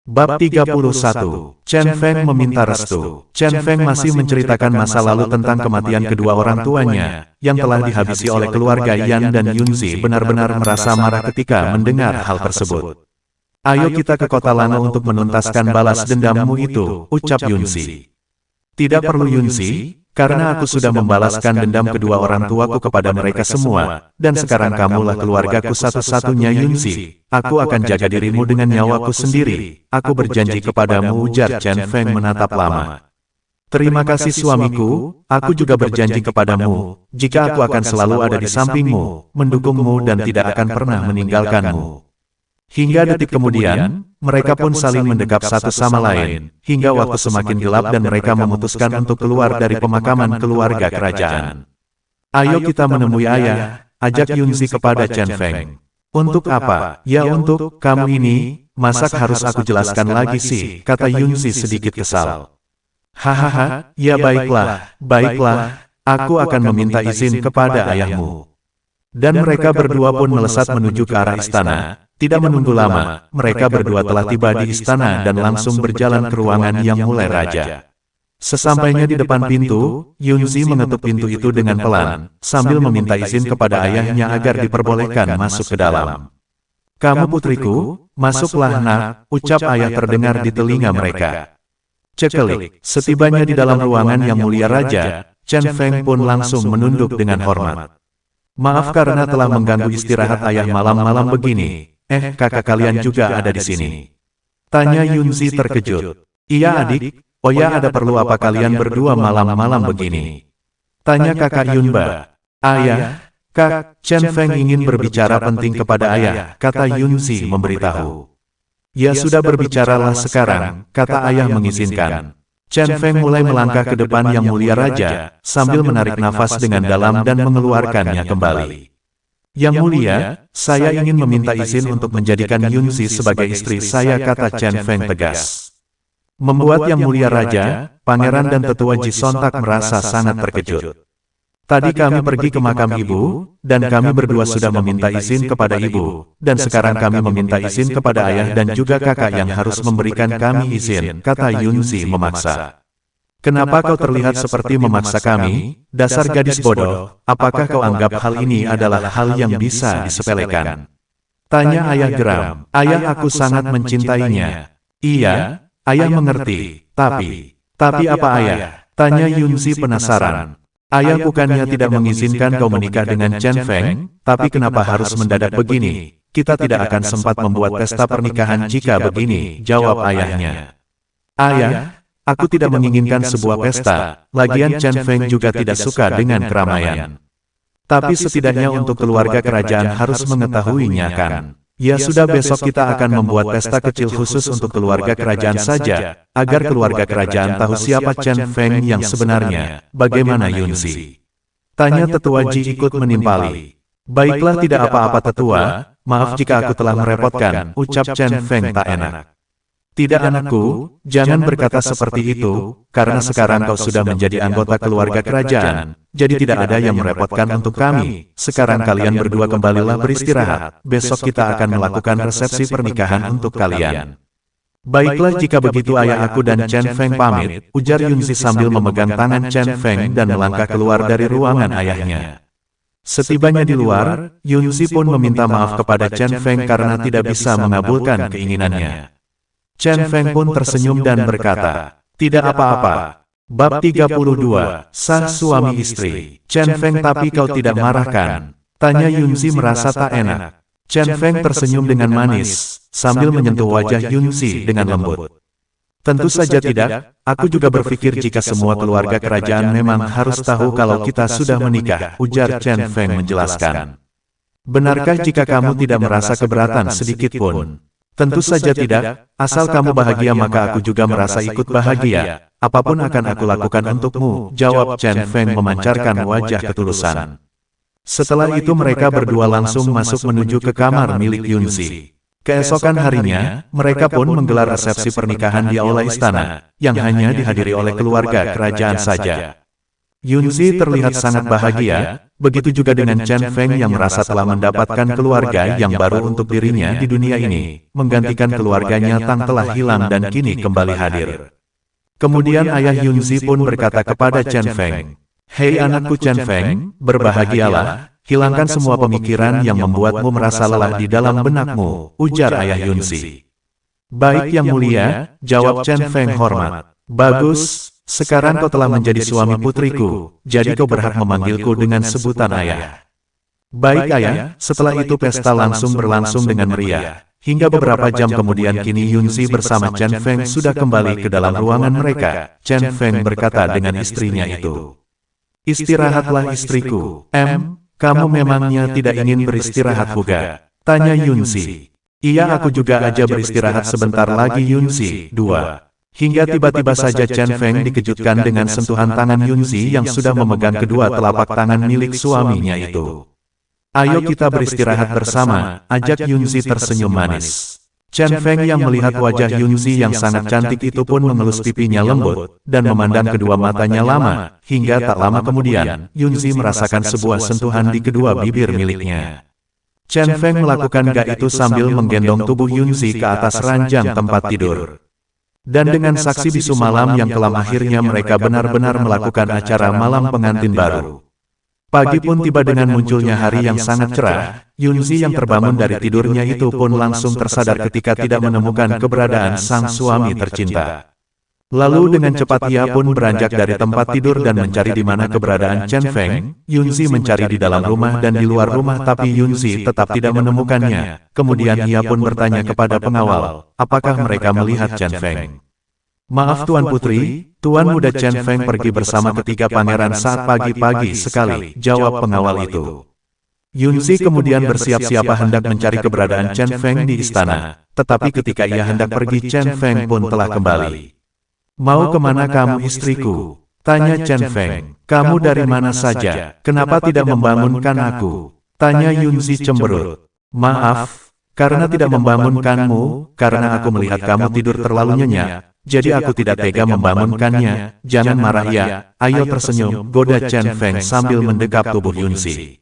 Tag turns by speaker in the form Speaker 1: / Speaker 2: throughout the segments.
Speaker 1: Bab 31. Chen Feng meminta restu. Chen Feng masih menceritakan masa lalu tentang kematian kedua orang tuanya, yang telah dihabisi oleh keluarga Yan dan Yunzi benar-benar merasa marah ketika mendengar hal tersebut. Ayo kita ke kota Lano untuk menuntaskan balas dendammu itu, ucap Yunzi. Tidak perlu Yunzi, karena aku sudah membalaskan dendam kedua orang tuaku kepada mereka semua, dan sekarang kamulah keluargaku satu-satunya Yunzi. Aku akan jaga dirimu dengan nyawaku sendiri. Aku berjanji kepadamu, ujar Chen Feng menatap lama. Terima kasih suamiku, aku juga berjanji kepadamu, jika aku akan selalu ada di sampingmu, mendukungmu dan tidak akan pernah meninggalkanmu. Hingga detik kemudian, mereka pun saling mendekap satu sama lain, hingga waktu semakin gelap dan mereka memutuskan untuk keluar dari pemakaman keluarga kerajaan. Ayo kita menemui ayah, ajak Yunzi kepada Chen Feng. Untuk apa? Ya untuk kamu ini, masa harus aku jelaskan lagi sih, kata Yunzi sedikit kesal. Hahaha, ya baiklah, aku akan meminta izin kepada ayahmu. Dan mereka berdua pun melesat menuju ke arah istana. Tidak menunggu lama, mereka berdua telah tiba di istana dan langsung berjalan ke ruangan yang mulai raja. Sesampainya di depan pintu, Yunzi mengetuk pintu itu dengan pelan, sambil meminta izin kepada ayahnya agar diperbolehkan masuk ke dalam. Kamu putriku, masuklah nak, ucap ayah terdengar di telinga mereka. Cekelik, setibanya di dalam ruangan yang mulia raja, Chen Feng pun langsung menunduk dengan hormat. Maaf karena telah mengganggu istirahat ayah malam-malam begini. Kakak kalian juga ada di sini? Tanya Yunzi terkejut. Iya adik, oh ya ada perlu apa kalian berdua malam-malam begini? Tanya kakak Yunba. Ayah, Kak, Chen Feng ingin berbicara penting kepada ayah, kata Yunzi memberitahu. Ya sudah berbicaralah sekarang, kata ayah mengizinkan. Chen Feng mulai melangkah ke depan yang mulia raja, sambil menarik nafas dengan dalam dan mengeluarkannya kembali. Yang mulia, saya ingin meminta izin untuk menjadikan Yunzi sebagai istri saya, kata Chen Feng tegas. Membuat yang mulia raja, pangeran dan tetua Ji sontak merasa sangat terkejut. Tadi kami pergi ke makam ibu, dan kami berdua sudah meminta izin kepada ibu, dan sekarang kami meminta izin kepada ayah dan juga kakak yang harus memberikan kami izin, kata Yunzi memaksa. Kenapa kau terlihat seperti memaksa kami, dasar gadis bodoh, apakah kau anggap hal ini adalah hal yang bisa disepelekan? Tanya ayah geram, ayah aku sangat mencintainya. Iya, ayah mengerti, tapi apa ayah? Tanya Yunzi penasaran. Ayah bukannya tidak mengizinkan kau menikah dengan Chen Feng, tapi kenapa harus mendadak begini? Kita tidak akan sempat membuat pesta pernikahan jika begini, jawab ayahnya. Ayah, aku tidak menginginkan sebuah pesta, lagian Chen Feng juga tidak suka dengan keramaian. Tapi setidaknya untuk keluarga kerajaan harus mengetahuinya kan. Ya sudah besok kita akan membuat pesta kecil khusus untuk keluarga kerajaan saja, agar keluarga kerajaan tahu siapa Chen Feng yang sebenarnya. Bagaimana Yunzi? Tanya tetua Ji ikut menimpali. Baiklah tidak apa-apa tetua, maaf jika aku telah merepotkan, ucap Chen Feng tak enak. Tidak anakku, jangan berkata seperti itu, karena sekarang kau sudah menjadi anggota keluarga kerajaan, jadi tidak ada yang merepotkan untuk kami. Sekarang kalian berdua kembalilah beristirahat, besok kita akan melakukan resepsi pernikahan untuk kalian. Baiklah jika begitu ayah aku dan Chen Feng pamit, ujar Yunzi sambil memegang tangan Chen Feng dan melangkah keluar dari ruangan ayahnya. Setibanya di luar, Yunzi pun meminta maaf kepada Chen Feng karena tidak bisa mengabulkan keinginannya. Chen Feng pun tersenyum dan berkata, tidak apa-apa. Bab 32, sah suami istri. Chen Feng tapi kau tidak marah kan? Tanya Yunzi merasa tak enak. Chen Feng tersenyum dengan manis, sambil menyentuh wajah Yunzi dengan lembut. Tentu saja tidak, aku juga berpikir jika semua keluarga kerajaan memang harus tahu kalau kita sudah menikah, ujar Chen Feng menjelaskan. Benarkah jika kamu tidak merasa keberatan sedikit pun? Tentu saja tidak, asal kamu bahagia maka aku juga merasa ikut bahagia. Apapun akan aku lakukan untukmu, jawab Chen Feng memancarkan wajah ketulusan. Setelah itu mereka berdua langsung masuk menuju ke kamar milik Yunzi. Keesokan harinya, mereka pun menggelar resepsi pernikahan di aula istana, yang hanya dihadiri oleh keluarga kerajaan saja. Yunzi terlihat sangat bahagia, begitu juga dengan Chen Feng yang merasa telah mendapatkan keluarga yang baru untuk dirinya di dunia ini, menggantikan keluarganya Tang telah hilang dan kini kembali hadir. Kemudian ayah Yunzi pun berkata kepada Chen Feng, "Hei anakku Chen Feng, berbahagialah, hilangkan semua pemikiran yang membuatmu merasa lelah di dalam benakmu," ujar ayah Yunzi. "Baik yang mulia," jawab Chen Feng hormat. "Bagus. Sekarang kau telah menjadi suami putriku, jadi kau berhak memanggilku dengan sebutan ayah." "Baik ayah." Setelah itu pesta langsung berlangsung dengan meriah. Hingga beberapa jam kemudian kini Yunzi bersama Chen Feng sudah kembali ke dalam ruangan mereka. Chen Feng berkata dengan istrinya itu, "Istirahatlah istriku." Kamu memangnya tidak ingin beristirahat juga?" tanya Yunzi. "Iya, aku juga aja beristirahat sebentar lagi Yunzi." 2. Hingga tiba-tiba saja Chen Feng dikejutkan dengan sentuhan tangan Yunzi yang sudah memegang kedua telapak tangan milik suaminya itu. "Ayo kita beristirahat bersama," ajak Yunzi tersenyum manis. Chen Feng yang melihat wajah Yunzi yang sangat cantik itu pun mengelus pipinya lembut, dan memandang kedua matanya lama, hingga tak lama kemudian, Yunzi merasakan sebuah sentuhan di kedua bibir miliknya. Chen Feng melakukan gak itu sambil menggendong tubuh Yunzi ke atas ranjang tempat tidur. Dan dengan saksi bisu malam yang kelam akhirnya mereka benar-benar melakukan acara malam pengantin baru. Pagi pun tiba dengan munculnya hari yang sangat cerah. Yunzi yang terbangun dari tidurnya itu pun langsung tersadar ketika tidak menemukan keberadaan sang suami tercinta. Lalu dengan cepat ia pun beranjak dari tempat tidur dan mencari di mana keberadaan Chen Feng. Yunzi mencari di dalam rumah dan di luar rumah tapi Yunzi tetap tidak menemukannya. Kemudian ia pun bertanya kepada pengawal, apakah mereka melihat Chen Feng. "Maaf Tuan Putri, Tuan Muda Chen Feng pergi bersama ketiga pangeran saat pagi-pagi sekali," jawab pengawal itu. Yunzi kemudian bersiap-siap hendak mencari keberadaan Chen Feng di istana. Tetapi ketika ia hendak pergi Chen Feng pun telah kembali. "Mau kemana kamu istriku?" tanya Chen Feng. "Kamu dari mana saja? Kenapa tidak membangunkan aku?" tanya Yunzi cemberut. "Maaf, karena tidak membangunkanmu, karena aku melihat kamu tidur terlalu nyenyak, jadi aku tidak tega membangunkannya. Jangan marah ya, ayo tersenyum," goda Chen Feng sambil mendekap tubuh Yunzi.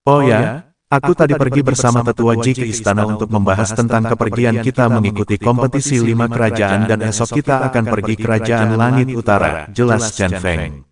Speaker 1: "Oh ya, aku tadi pergi bersama tetua Ji ke istana untuk membahas tentang kepergian kita mengikuti kompetisi 5 kerajaan dan esok kita akan pergi kerajaan Langit Utara," jelas Chen Feng.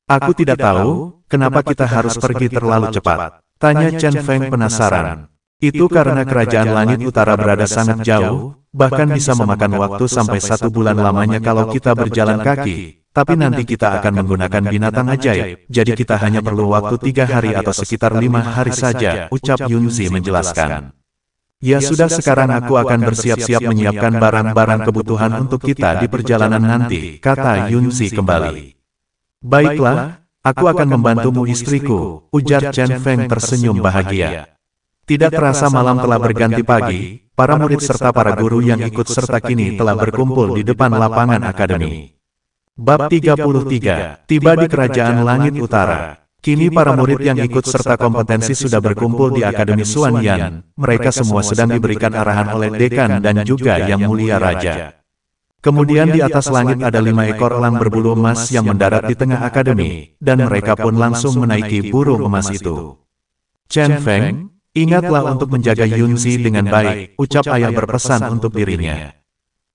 Speaker 1: "Aku tidak tahu, kenapa kita harus pergi terlalu cepat?" tanya Chen Feng penasaran. "Itu karena kerajaan Langit Utara berada sangat jauh, bahkan bisa memakan waktu sampai 1 bulan lamanya kalau kita berjalan kaki. Tapi nanti kita akan menggunakan binatang ajaib, jadi kita hanya perlu waktu 3 hari atau sekitar 5 hari saja," ucap Yunzi menjelaskan. "Ya sudah, sekarang aku akan bersiap-siap menyiapkan barang-barang kebutuhan untuk kita di perjalanan nanti," kata Yunzi kembali. "Baiklah, aku akan membantumu istriku," ujar Chen Feng tersenyum bahagia. Tidak terasa malam telah berganti pagi, para murid serta para guru yang ikut serta kini telah berkumpul di depan lapangan akademi. Bab 33, tiba di Kerajaan Langit Utara. Kini para murid yang ikut serta kompetensi sudah berkumpul di Akademi Xuanyan. Mereka semua sedang diberikan arahan oleh dekan dan juga Yang Mulia Raja. Kemudian di atas langit ada 5 ekor elang berbulu emas yang mendarat di tengah akademi, dan mereka pun langsung menaiki burung emas itu. "Chen Feng, ingatlah untuk menjaga Yunzi dengan baik," ucap ayah berpesan untuk dirinya.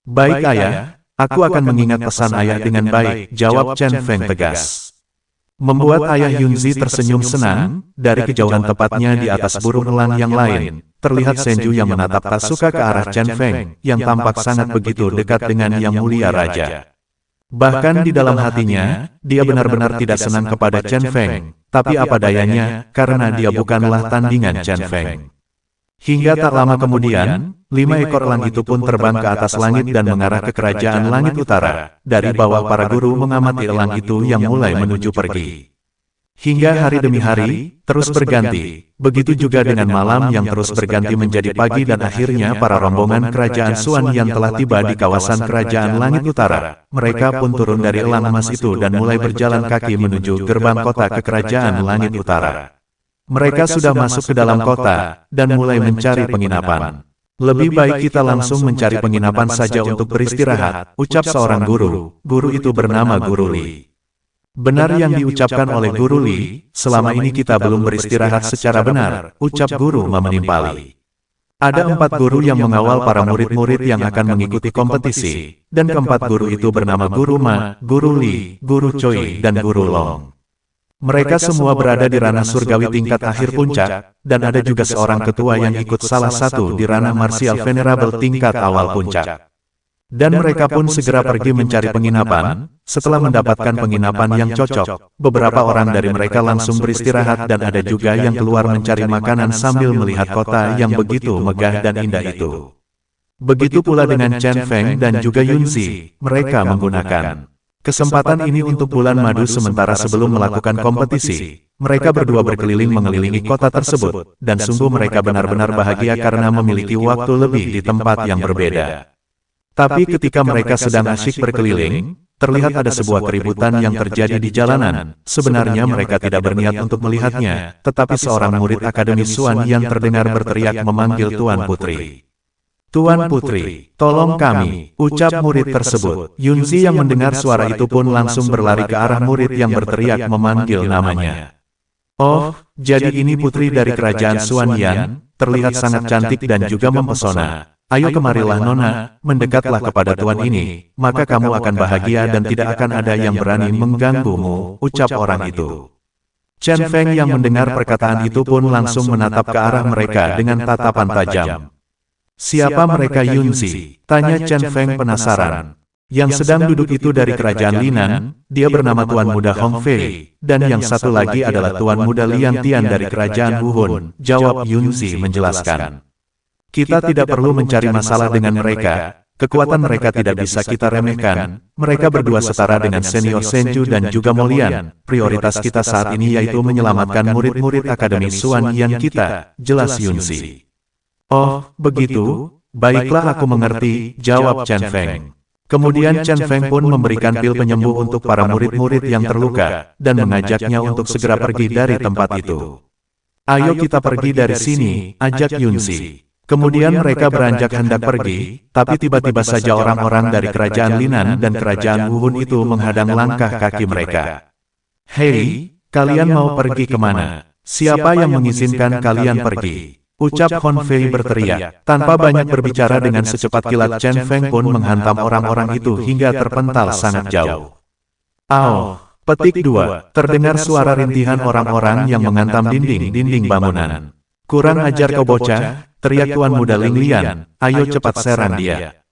Speaker 1: "Baik ayah. Aku akan mengingat pesan ayah dengan baik," jawab Chen Feng tegas. Membuat ayah Yunzi tersenyum senang, dari kejauhan tepatnya di atas burung elang yang lain, terlihat Senju yang menatap tak suka ke arah Chen Feng, yang tampak sangat begitu dekat dengan Yang Mulia Raja. Bahkan di dalam hatinya, dia benar-benar tidak senang kepada Chen Feng, tapi apa dayanya, karena dia bukanlah tandingan Chen Feng. Hingga tak lama kemudian, 5 ekor elang itu pun terbang ke atas langit dan mengarah ke kerajaan Langit Utara. Dari bawah para guru mengamati elang itu yang mulai menuju pergi. Hingga hari demi hari, terus berganti. Begitu juga dengan malam yang terus berganti menjadi pagi dan akhirnya para rombongan kerajaan Xuan yang telah tiba di kawasan kerajaan Langit Utara. Mereka pun turun dari elang emas itu dan mulai berjalan kaki menuju gerbang kota ke kerajaan Langit Utara. Mereka sudah masuk ke dalam kota, dan mulai mencari penginapan. "Lebih baik kita langsung mencari penginapan saja untuk beristirahat," ucap seorang guru. Guru itu bernama Guru Li. Benar yang diucapkan oleh Guru Li, selama ini kita belum beristirahat secara benar, ucap Guru Ma menimpali. Ada 4 guru yang mengawal para murid-murid yang akan mengikuti kompetisi, dan keempat guru itu bernama Guru Ma, Guru Li, Guru Choi, dan Guru Long. Mereka semua berada di ranah surgawi tingkat akhir puncak, dan ada juga seorang ketua yang ikut salah satu di ranah martial venerable tingkat awal puncak. Dan mereka pun segera pergi mencari penginapan. Setelah mendapatkan penginapan yang cocok, beberapa orang dari mereka langsung beristirahat dan ada juga yang keluar mencari makanan sambil melihat kota yang begitu megah dan indah itu. Begitu pula dengan Chen Feng dan juga Yunzi, mereka menggunakan kesempatan ini untuk bulan madu sementara sebelum melakukan kompetisi. Mereka berdua berkeliling mengelilingi kota tersebut, dan sungguh mereka benar-benar bahagia karena memiliki waktu lebih di tempat yang berbeda. Tapi ketika mereka sedang asyik berkeliling, terlihat ada sebuah keributan yang terjadi di jalanan. Sebenarnya mereka tidak berniat untuk melihatnya, tetapi seorang murid Akademi Xuan yang terdengar berteriak memanggil Tuan Putri. Tuan Putri, tolong kami, ucap murid tersebut. Yunzi yang mendengar suara itu pun langsung berlari ke arah murid yang berteriak memanggil namanya. Oh, jadi ini putri dari kerajaan Xuan Yan, terlihat sangat cantik dan juga mempesona. Ayo kemarilah Nona, mendekatlah kepada tuan ini, maka kamu akan bahagia dan tidak akan ada yang berani mengganggumu, ucap orang itu. Chen Feng yang mendengar perkataan itu pun langsung menatap ke arah mereka dengan tatapan tajam. Siapa mereka Yunzi? Tanya Chen Feng penasaran. Yang sedang duduk itu dari kerajaan Linan, dia bernama Tuan Muda Hong Fei, dan yang satu lagi adalah Tuan Muda Liang Tian dari kerajaan Wuhun, jawab Yunzi menjelaskan. Kita tidak perlu mencari masalah dengan mereka, kekuatan mereka tidak bisa kita remehkan, mereka berdua setara dengan senior Senju dan juga Molian, prioritas kita saat ini yaitu menyelamatkan murid-murid Akademi Xuan Yan kita, jelas Yunzi. Oh, begitu? Baiklah aku mengerti, jawab Chen Feng. Kemudian Chen Feng pun memberikan pil penyembuh untuk para murid-murid yang terluka, dan mengajaknya untuk segera pergi dari tempat itu. Ayo kita pergi dari sini, ajak Yunzi. Kemudian mereka beranjak hendak pergi, tapi tiba-tiba saja orang-orang dari kerajaan Linan dan kerajaan Wuhun itu menghadang langkah kaki mereka. Hei, kalian mau pergi kemana? Siapa yang mengizinkan kalian pergi? Ucap Hon Fei berteriak. Tanpa banyak berbicara dengan secepat kilat Chen Feng pun menghantam orang-orang itu hingga terpental sangat jauh. Au, petik 2, terdengar suara rintihan orang-orang yang menghantam dinding-dinding bangunan. Kurang ajar kau bocah, teriak Tuan Muda Ling Lian, ayo cepat serang dia.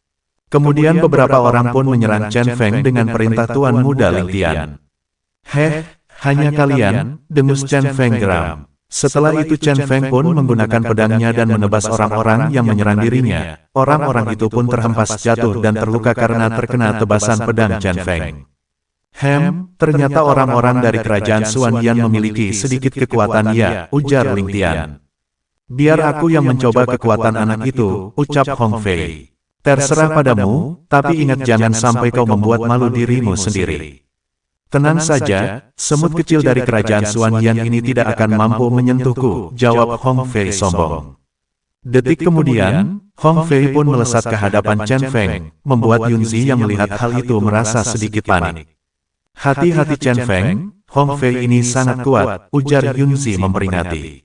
Speaker 1: Kemudian beberapa orang pun menyerang Chen Feng dengan perintah Tuan Muda Ling Lian. Heh, hanya kalian, dengus Chen Feng geram. Setelah itu Chen Feng pun menggunakan pedangnya dan menebas orang-orang yang menyerang dirinya. Orang-orang itu pun terhempas jatuh dan terluka karena terkena tebasan pedang Chen Feng. Ternyata orang-orang dari kerajaan Xuan Yan memiliki sedikit kekuatan ya, ujar Ling Tian. Biar aku yang mencoba kekuatan anak itu, ucap Hong Fei. Terserah padamu, tapi ingat jangan sampai kau membuat malu dirimu sendiri. Tenang saja, semut kecil dari kerajaan Xuan Yan ini tidak akan mampu menyentuhku, jawab Hong Fei sombong. Detik kemudian, Hong Fei pun melesat ke hadapan Chen Feng, membuat Yunzi yang melihat hal itu merasa sedikit panik. Hati-hati Chen Feng, Hong Fei ini sangat kuat, ujar Yunzi memperingati.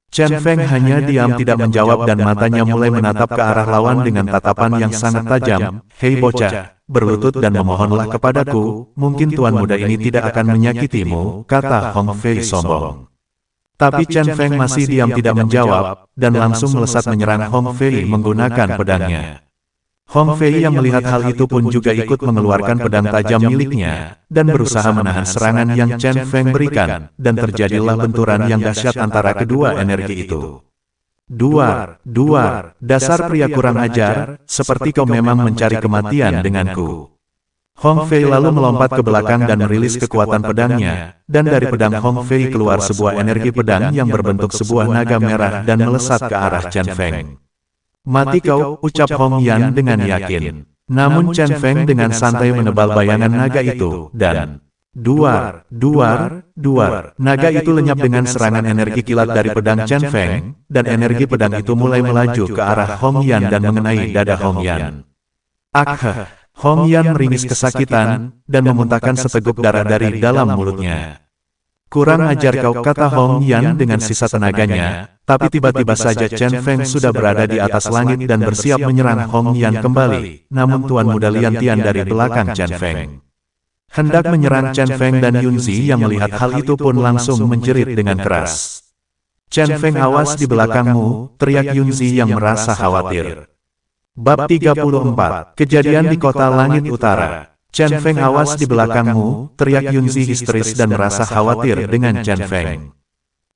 Speaker 1: Chen Feng hanya diam tidak menjawab dan matanya mulai menatap ke arah lawan dengan tatapan yang sangat tajam. Hei bocah, berlutut dan memohonlah kepadaku, mungkin tuan muda ini tidak akan menyakitimu, kata Hong Fei sombong. Tapi Chen Feng masih diam tidak menjawab, dan langsung melesat menyerang Hong Fei menggunakan pedangnya. Hong Fei yang melihat hal itu pun juga ikut mengeluarkan pedang tajam miliknya, dan berusaha menahan serangan yang Chen Feng berikan, dan terjadilah benturan yang dahsyat antara kedua energi itu. Duar, dasar pria kurang ajar, seperti kau memang mencari kematian denganku. Hong Fei lalu melompat ke belakang dan merilis kekuatan pedangnya, dan dari pedang Hong Fei keluar sebuah energi pedang yang berbentuk sebuah naga merah dan melesat ke arah Chen Feng. Mati kau, ucap Hong Yan dengan yakin. Namun Chen Feng dengan santai menebal bayangan naga itu, dan duar. Naga itu lenyap dengan serangan energi kilat dari pedang Chen Feng, dan energi pedang itu mulai melaju ke arah Hong Yan dan mengenai dada Hong Yan. Hong Yan meringis kesakitan, dan memuntahkan seteguk darah dari dalam mulutnya. Kurang ajar kau, kata Hong Yan dengan sisa tenaganya, tapi tiba-tiba saja Chen Feng sudah berada di atas langit dan bersiap menyerang Hong Yan kembali, namun Tuan Muda Lian Tian dari belakang Chen Feng hendak menyerang Chen Feng dan Yunzi yang melihat hal itu pun langsung menjerit dengan keras. Chen Feng, awas di belakangmu, teriak Yunzi yang merasa khawatir. Bab 34, Kejadian di Kota Langit Utara. Chen Feng, awas di belakangmu, teriak Yunzi histeris dan merasa khawatir dengan Chen Feng.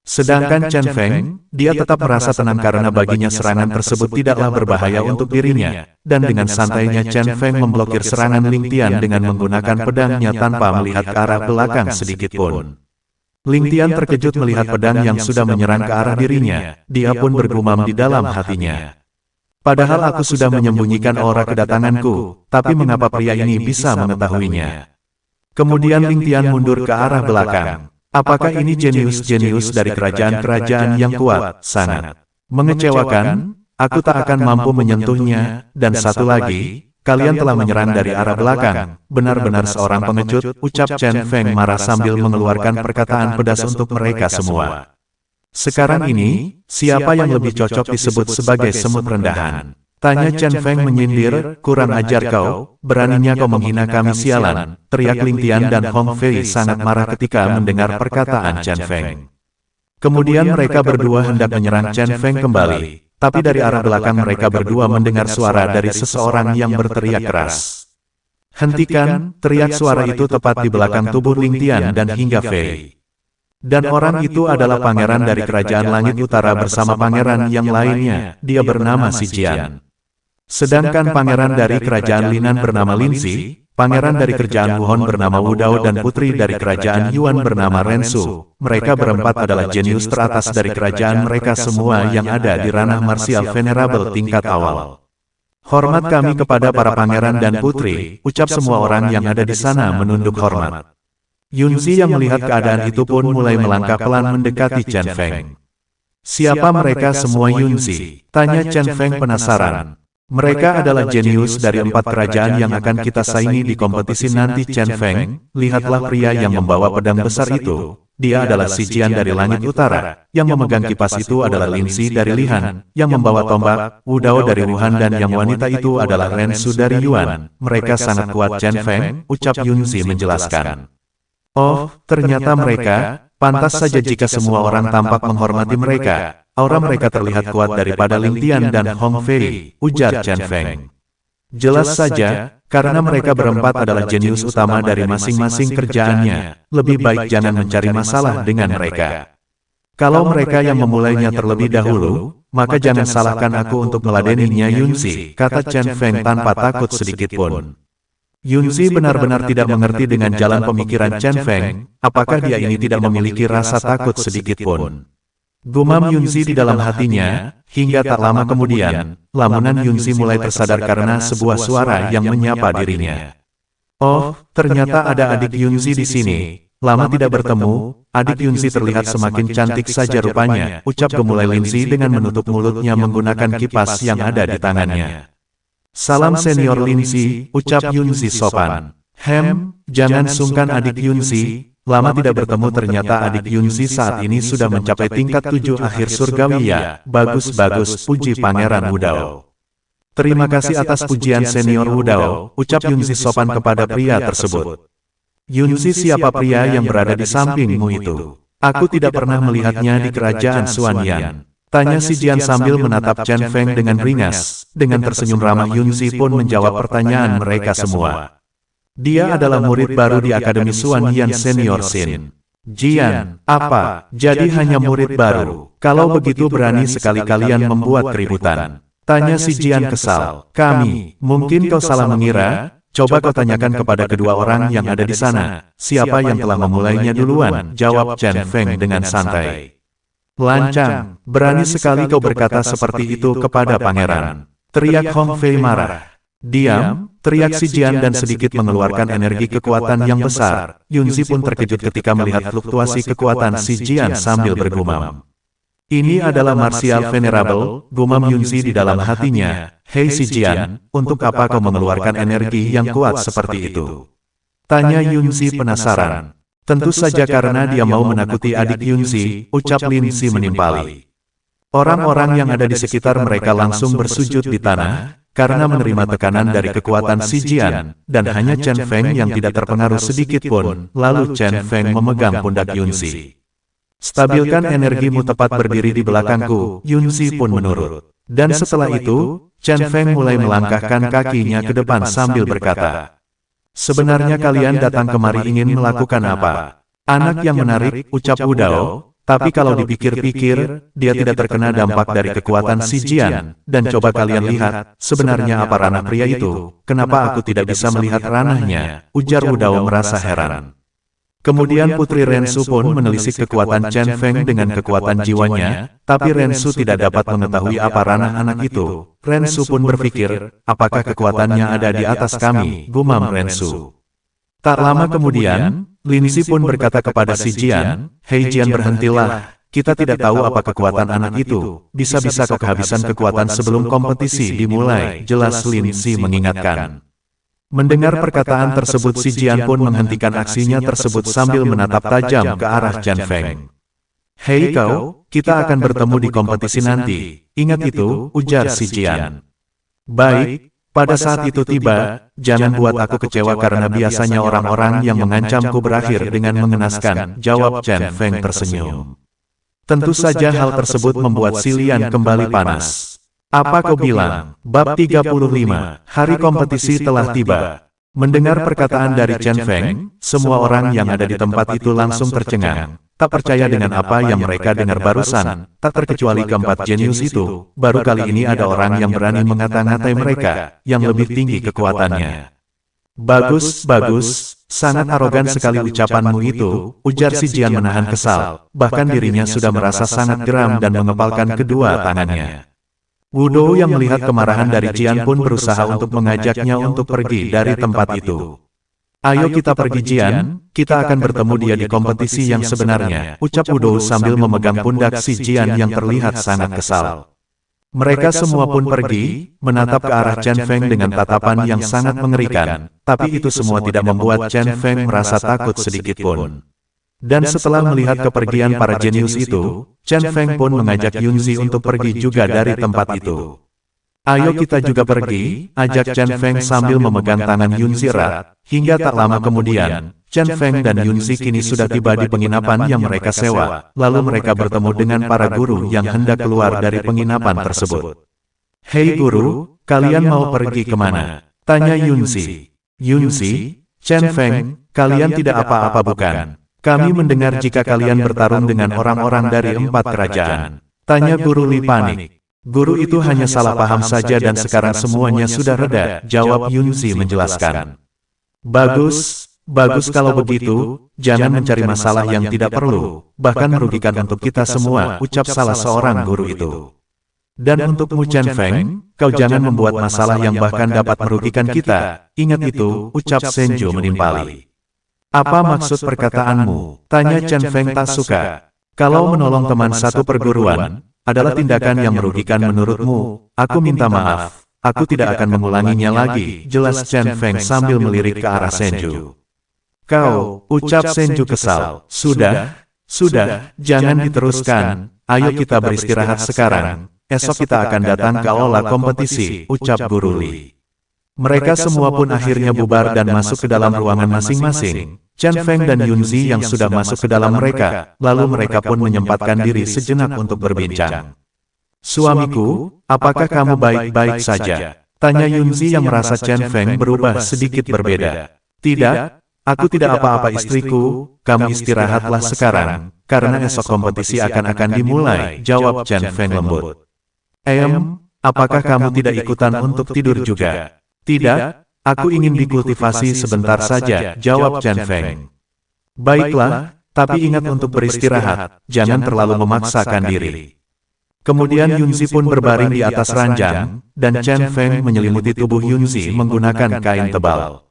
Speaker 1: Sedangkan Chen Feng, dia tetap merasa tenang karena baginya serangan tersebut tidaklah berbahaya untuk dirinya, dan dengan santainya Chen Feng memblokir serangan Ling Tian dengan menggunakan pedangnya tanpa melihat ke arah belakang sedikitpun. Ling Tian terkejut melihat pedang yang sudah menyerang ke arah dirinya, dia pun bergumam di dalam hatinya. Padahal aku sudah menyembunyikan aura kedatanganku, tapi mengapa pria ini bisa mengetahuinya? Kemudian Ling Tian mundur ke arah belakang. Apakah ini jenius-jenius dari kerajaan-kerajaan yang kuat? Sangat mengecewakan, aku tak akan mampu menyentuhnya, dan satu lagi, kalian telah menyerang dari arah belakang, benar-benar seorang pengecut, ucap Chen Feng marah sambil mengeluarkan perkataan pedas untuk mereka semua. Sekarang ini, siapa yang lebih cocok disebut sebagai semut rendahan? Tanya Chen Feng menyindir, kurang ajar kau, beraninya kau menghina kami sialan, teriak Ling Tian dan Hong Fei sangat marah ketika mendengar perkataan Chen Feng. Kemudian mereka berdua hendak menyerang Chen Feng kembali, tapi dari arah belakang mereka berdua mendengar suara dari seseorang yang berteriak keras. Hentikan, teriak suara itu tepat di belakang tubuh Ling Tian dan hingga Fei. Dan orang itu adalah pangeran dari Kerajaan Langit Utara bersama pangeran yang lainnya, dia bernama Si Jian. Sedangkan pangeran dari Kerajaan Linan bernama Lin Xi, pangeran dari Kerajaan Wuhon bernama Wu Dao dan putri dari Kerajaan Yuan bernama Ren Su. Mereka berempat adalah jenius teratas dari kerajaan mereka semua yang ada di ranah martial venerable tingkat awal. Hormat kami kepada para pangeran dan putri, ucap semua orang yang ada di sana menunduk hormat. Yunzi yang melihat keadaan itu pun mulai melangkah pelan mendekati Chen Feng. Siapa mereka semua Yunzi? Tanya Chen Feng penasaran. Mereka adalah jenius dari 4 kerajaan yang akan kita saingi di kompetisi nanti Chen Feng. Lihatlah pria yang membawa pedang besar itu. Dia adalah Si Jian dari Langit Utara. Yang memegang kipas itu adalah Lin Xi dari Lihan. Yang membawa tombak, Wu Dao dari Wuhan dan yang wanita itu adalah Ren Su dari Yuan. Mereka sangat kuat Chen Feng, ucap Yunzi menjelaskan. Oh, ternyata mereka, pantas saja jika semua orang tampak menghormati mereka. Aura mereka terlihat kuat daripada Ling Tian dan Hong Fei, ujar Chen Feng. Jelas saja, karena mereka berempat adalah jenius utama dari masing-masing kerjaannya, lebih baik jangan mencari masalah dengan mereka. Kalau mereka yang memulainya terlebih dahulu, maka jangan salahkan aku untuk meladeninya Yunzi, kata Chen Feng tanpa takut sedikitpun. Yunzi benar-benar tidak mengerti dengan jalan pemikiran Chen Feng, apakah dia ini tidak memiliki rasa takut sedikitpun. Gumam Yunzi di dalam hatinya, hingga tak lama kemudian, lamunan Yunzi mulai tersadar karena sebuah suara yang menyapa dirinya. Oh, ternyata ada adik Yunzi di sini. Lama tidak bertemu, adik Yunzi terlihat semakin cantik saja rupanya, ucap gemulai Linzi dengan menutup mulutnya menggunakan kipas yang ada di tangannya. Salam senior Linzi, ucap Yunzi sopan. Jangan sungkan adik Yunzi. Lama tidak bertemu ternyata adik Yunzi saat ini sudah mencapai tingkat 7 akhir surgawi ya. Bagus-bagus, puji Pangeran Wu Dao. Terima kasih atas pujian senior Wu Dao, ucap Yunzi sopan kepada pria tersebut. Yunzi, siapa pria yang berada di sampingmu itu? Aku tidak pernah melihatnya di kerajaan Xuanyan. Tanya si Jian sambil menatap Chen Feng dengan ringas. Dengan tersenyum ramah Yunzi pun menjawab pertanyaan mereka semua. Dia adalah murid baru di Akademi Xuanyan Senior Sin. Jian, apa? Jadi hanya murid baru? Kalau begitu berani sekali kalian membuat keributan. Tanya si Jian kesal. Mungkin kau salah mengira? Coba kau tanyakan kepada kedua orang yang ada di sana. Siapa yang telah memulainya duluan? Jawab Chen Feng dengan santai. Lancang, berani sekali kau berkata seperti itu kepada pangeran. Teriak Hong Fei marah. Diam, teriak si Jian dan sedikit mengeluarkan energi kekuatan yang besar. Yunzi pun terkejut ketika melihat fluktuasi kekuatan si Jian sambil bergumam. Ini adalah martial venerable, gumam Yunzi di dalam hatinya. Hei si Jian, untuk apa kau mengeluarkan energi yang kuat seperti itu? Tanya Yunzi penasaran. Tentu saja karena dia mau menakuti adik Yunzi, ucap Lin Si menimpali. Orang-orang yang ada di sekitar mereka langsung bersujud di tanah, karena menerima tekanan dari kekuatan si Jian, dan hanya Chen Feng yang tidak terpengaruh sedikit pun, lalu Chen Feng memegang pundak Yunzi. Stabilkan energimu tepat berdiri di belakangku, Yunzi pun menurut. Dan setelah itu, Chen Feng mulai melangkahkan kakinya ke depan sambil berkata, "Sebenarnya kalian datang kemari ingin melakukan apa?" Anak yang menarik, ucap Wu Dao, tapi kalau dipikir-pikir, dia tidak terkena dampak dari kekuatan si Jian. Dan coba kalian lihat, sebenarnya apa ranah pria itu? Kenapa aku tidak bisa melihat ranahnya? Ujar Wu Dao merasa heran. Kemudian Putri Rensu pun menelisik kekuatan Chen Feng dengan kekuatan jiwanya, tapi Rensu tidak dapat mengetahui apa ranah anak itu. Rensu pun berpikir, apakah kekuatannya ada di atas kami, gumam Rensu. Tak lama kemudian, Lin Si pun berkata kepada si Jian, "Hei Jian, berhentilah, kita tidak tahu apa kekuatan anak itu, bisa-bisa kau kehabisan kekuatan sebelum kompetisi dimulai," jelas Lin Si mengingatkan. Mendengar perkataan tersebut si Jian pun menghentikan aksinya tersebut sambil menatap tajam ke arah Chen Feng. "Hei kau, kita akan bertemu di kompetisi nanti, ingat itu," ujar si Jian. "Baik, pada saat itu tiba, jangan buat aku kecewa karena biasanya orang-orang yang mengancamku berakhir dengan mengenaskan," jawab Chen Feng tersenyum. Tentu saja hal tersebut membuat si Lian kembali panas. "Apa kau bilang?" Bab 35, hari kompetisi telah tiba. Mendengar perkataan dari Chen Feng, semua orang yang ada di tempat itu langsung tercengang. Tak percaya dengan apa yang mereka dengar barusan, tak terkecuali keempat jenius itu. Baru kali ini ada orang yang berani mengata-ngatai mereka, yang lebih tinggi kekuatannya. "Bagus, bagus, sangat arogan sekali ucapanmu itu," ujar si Jian menahan kesal. Bahkan dirinya sudah merasa sangat geram dan mengepalkan kedua tangannya. Wu Dou yang melihat kemarahan dari Jian pun berusaha untuk mengajaknya untuk pergi dari tempat itu. "Ayo kita pergi Jian, kita akan bertemu dia di kompetisi yang sebenarnya," ucap Wu Dou sambil memegang pundak si Jian yang terlihat sangat kesal. Mereka semua pun pergi, menatap ke arah Chen Feng dengan tatapan yang sangat mengerikan, tapi itu semua tidak membuat Chen Feng merasa takut sedikit pun. Dan setelah melihat kepergian para jenius itu, Chen Feng pun mengajak Yunzi untuk pergi juga dari tempat itu. "Ayo kita juga pergi," ajak Chen Feng sambil memegang tangan Yunzi erat. Hingga tak lama kemudian, Chen Feng dan Yunzi kini sudah tiba di penginapan yang mereka sewa. Lalu mereka bertemu dengan para guru yang hendak keluar dari penginapan tersebut. "Hei guru, kalian mau pergi kemana?" tanya Yunzi. "Yunzi, Chen Feng, kalian tidak apa-apa bukan? Kami mendengar jika kalian bertarung dengan orang-orang dari 4 kerajaan," tanya Guru Li panik. "Guru itu hanya salah paham saja dan sekarang semuanya sudah reda," jawab Yunzi menjelaskan. "Bagus, bagus kalau begitu, jangan mencari masalah yang tidak perlu, bahkan merugikan untuk kita semua," ucap salah seorang guru itu. "Dan untukmu Chen Feng, kau jangan membuat masalah yang bahkan dapat merugikan kita, ingat itu," ucap Senju menimpali. "Apa maksud perkataanmu?" tanya Chen Feng tak suka. "Kalau menolong teman satu perguruan adalah tindakan yang merugikan menurutmu, aku minta maaf, aku tidak akan mengulanginya lagi," jelas Chen Feng sambil melirik ke arah Senju. "Kau," ucap Senju kesal. Sudah, jangan diteruskan, ayo kita beristirahat sekarang, esok kita akan datang ke aula kompetisi," ucap Guru Li. Mereka semua pun akhirnya bubar dan masuk ke dalam ruangan masing-masing. Chen Feng dan Yunzi yang sudah masuk ke dalam mereka, lalu mereka pun menyempatkan diri sejenak untuk berbincang. "Suamiku, apakah kamu baik-baik saja?" tanya Yunzi yang merasa Chen Feng berubah sedikit berbeda. "Tidak, aku tidak apa-apa istriku, kamu istirahatlah sekarang, karena esok kompetisi akan dimulai," jawab Chen Feng lembut. Apakah kamu tidak ikutan untuk tidur juga?" "Tidak, aku ingin dikultivasi sebentar saja," jawab Chen Feng. "Baiklah, tapi ingat untuk beristirahat, jangan terlalu memaksakan diri." Kemudian Yunzi pun berbaring di atas ranjang, dan Chen Feng menyelimuti tubuh Yunzi menggunakan kain tebal.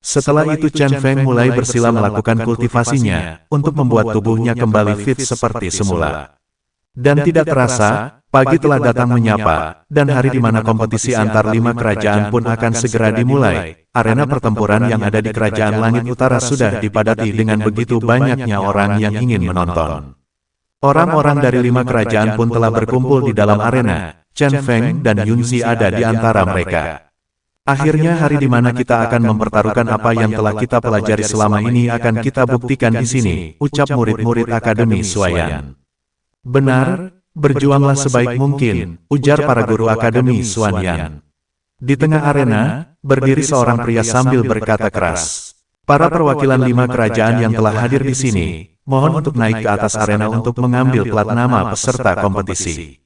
Speaker 1: Setelah itu Chen Feng mulai bersila melakukan kultivasinya, untuk membuat tubuhnya kembali fit seperti semula. Dan tidak terasa, Pagi telah datang menyapa, dan hari di mana kompetisi antar 5 kerajaan pun akan segera dimulai. Arena pertempuran yang ada di Kerajaan Langit Utara sudah dipadati dengan begitu banyaknya orang yang ingin menonton. Orang-orang dari 5 kerajaan pun telah berkumpul di dalam arena. Chen Feng dan Yunzi ada di antara mereka. Akhirnya hari di mana kita akan mempertaruhkan apa yang telah kita pelajari selama ini akan kita buktikan di sini, ucap murid-murid Akademi Suayan. Benar. Berjuanglah sebaik mungkin, ujar para guru Akademi Suanyan. Di tengah arena, berdiri seorang pria sambil berkata keras. Para perwakilan 5 kerajaan yang telah hadir di sini, mohon untuk naik ke atas arena untuk mengambil plat nama peserta kompetisi.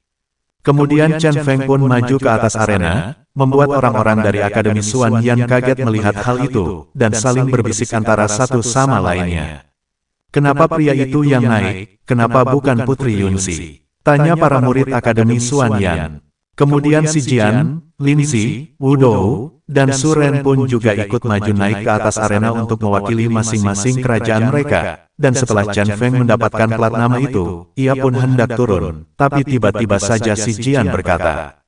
Speaker 1: Kemudian Chen Feng pun maju ke atas arena, membuat orang-orang dari Akademi Suanyan kaget melihat hal itu, dan saling berbisik antara satu sama lainnya. Kenapa pria itu yang naik, kenapa bukan Putri Yunzi? Tanya para murid Akademi Suanyan. Kemudian si Jian, Linzi, Wudou, dan Suren pun juga ikut maju naik ke atas arena untuk mewakili masing-masing kerajaan mereka. Dan setelah Chen Feng mendapatkan plat nama itu, ia pun hendak turun. Tapi tiba-tiba saja si Jian berkata,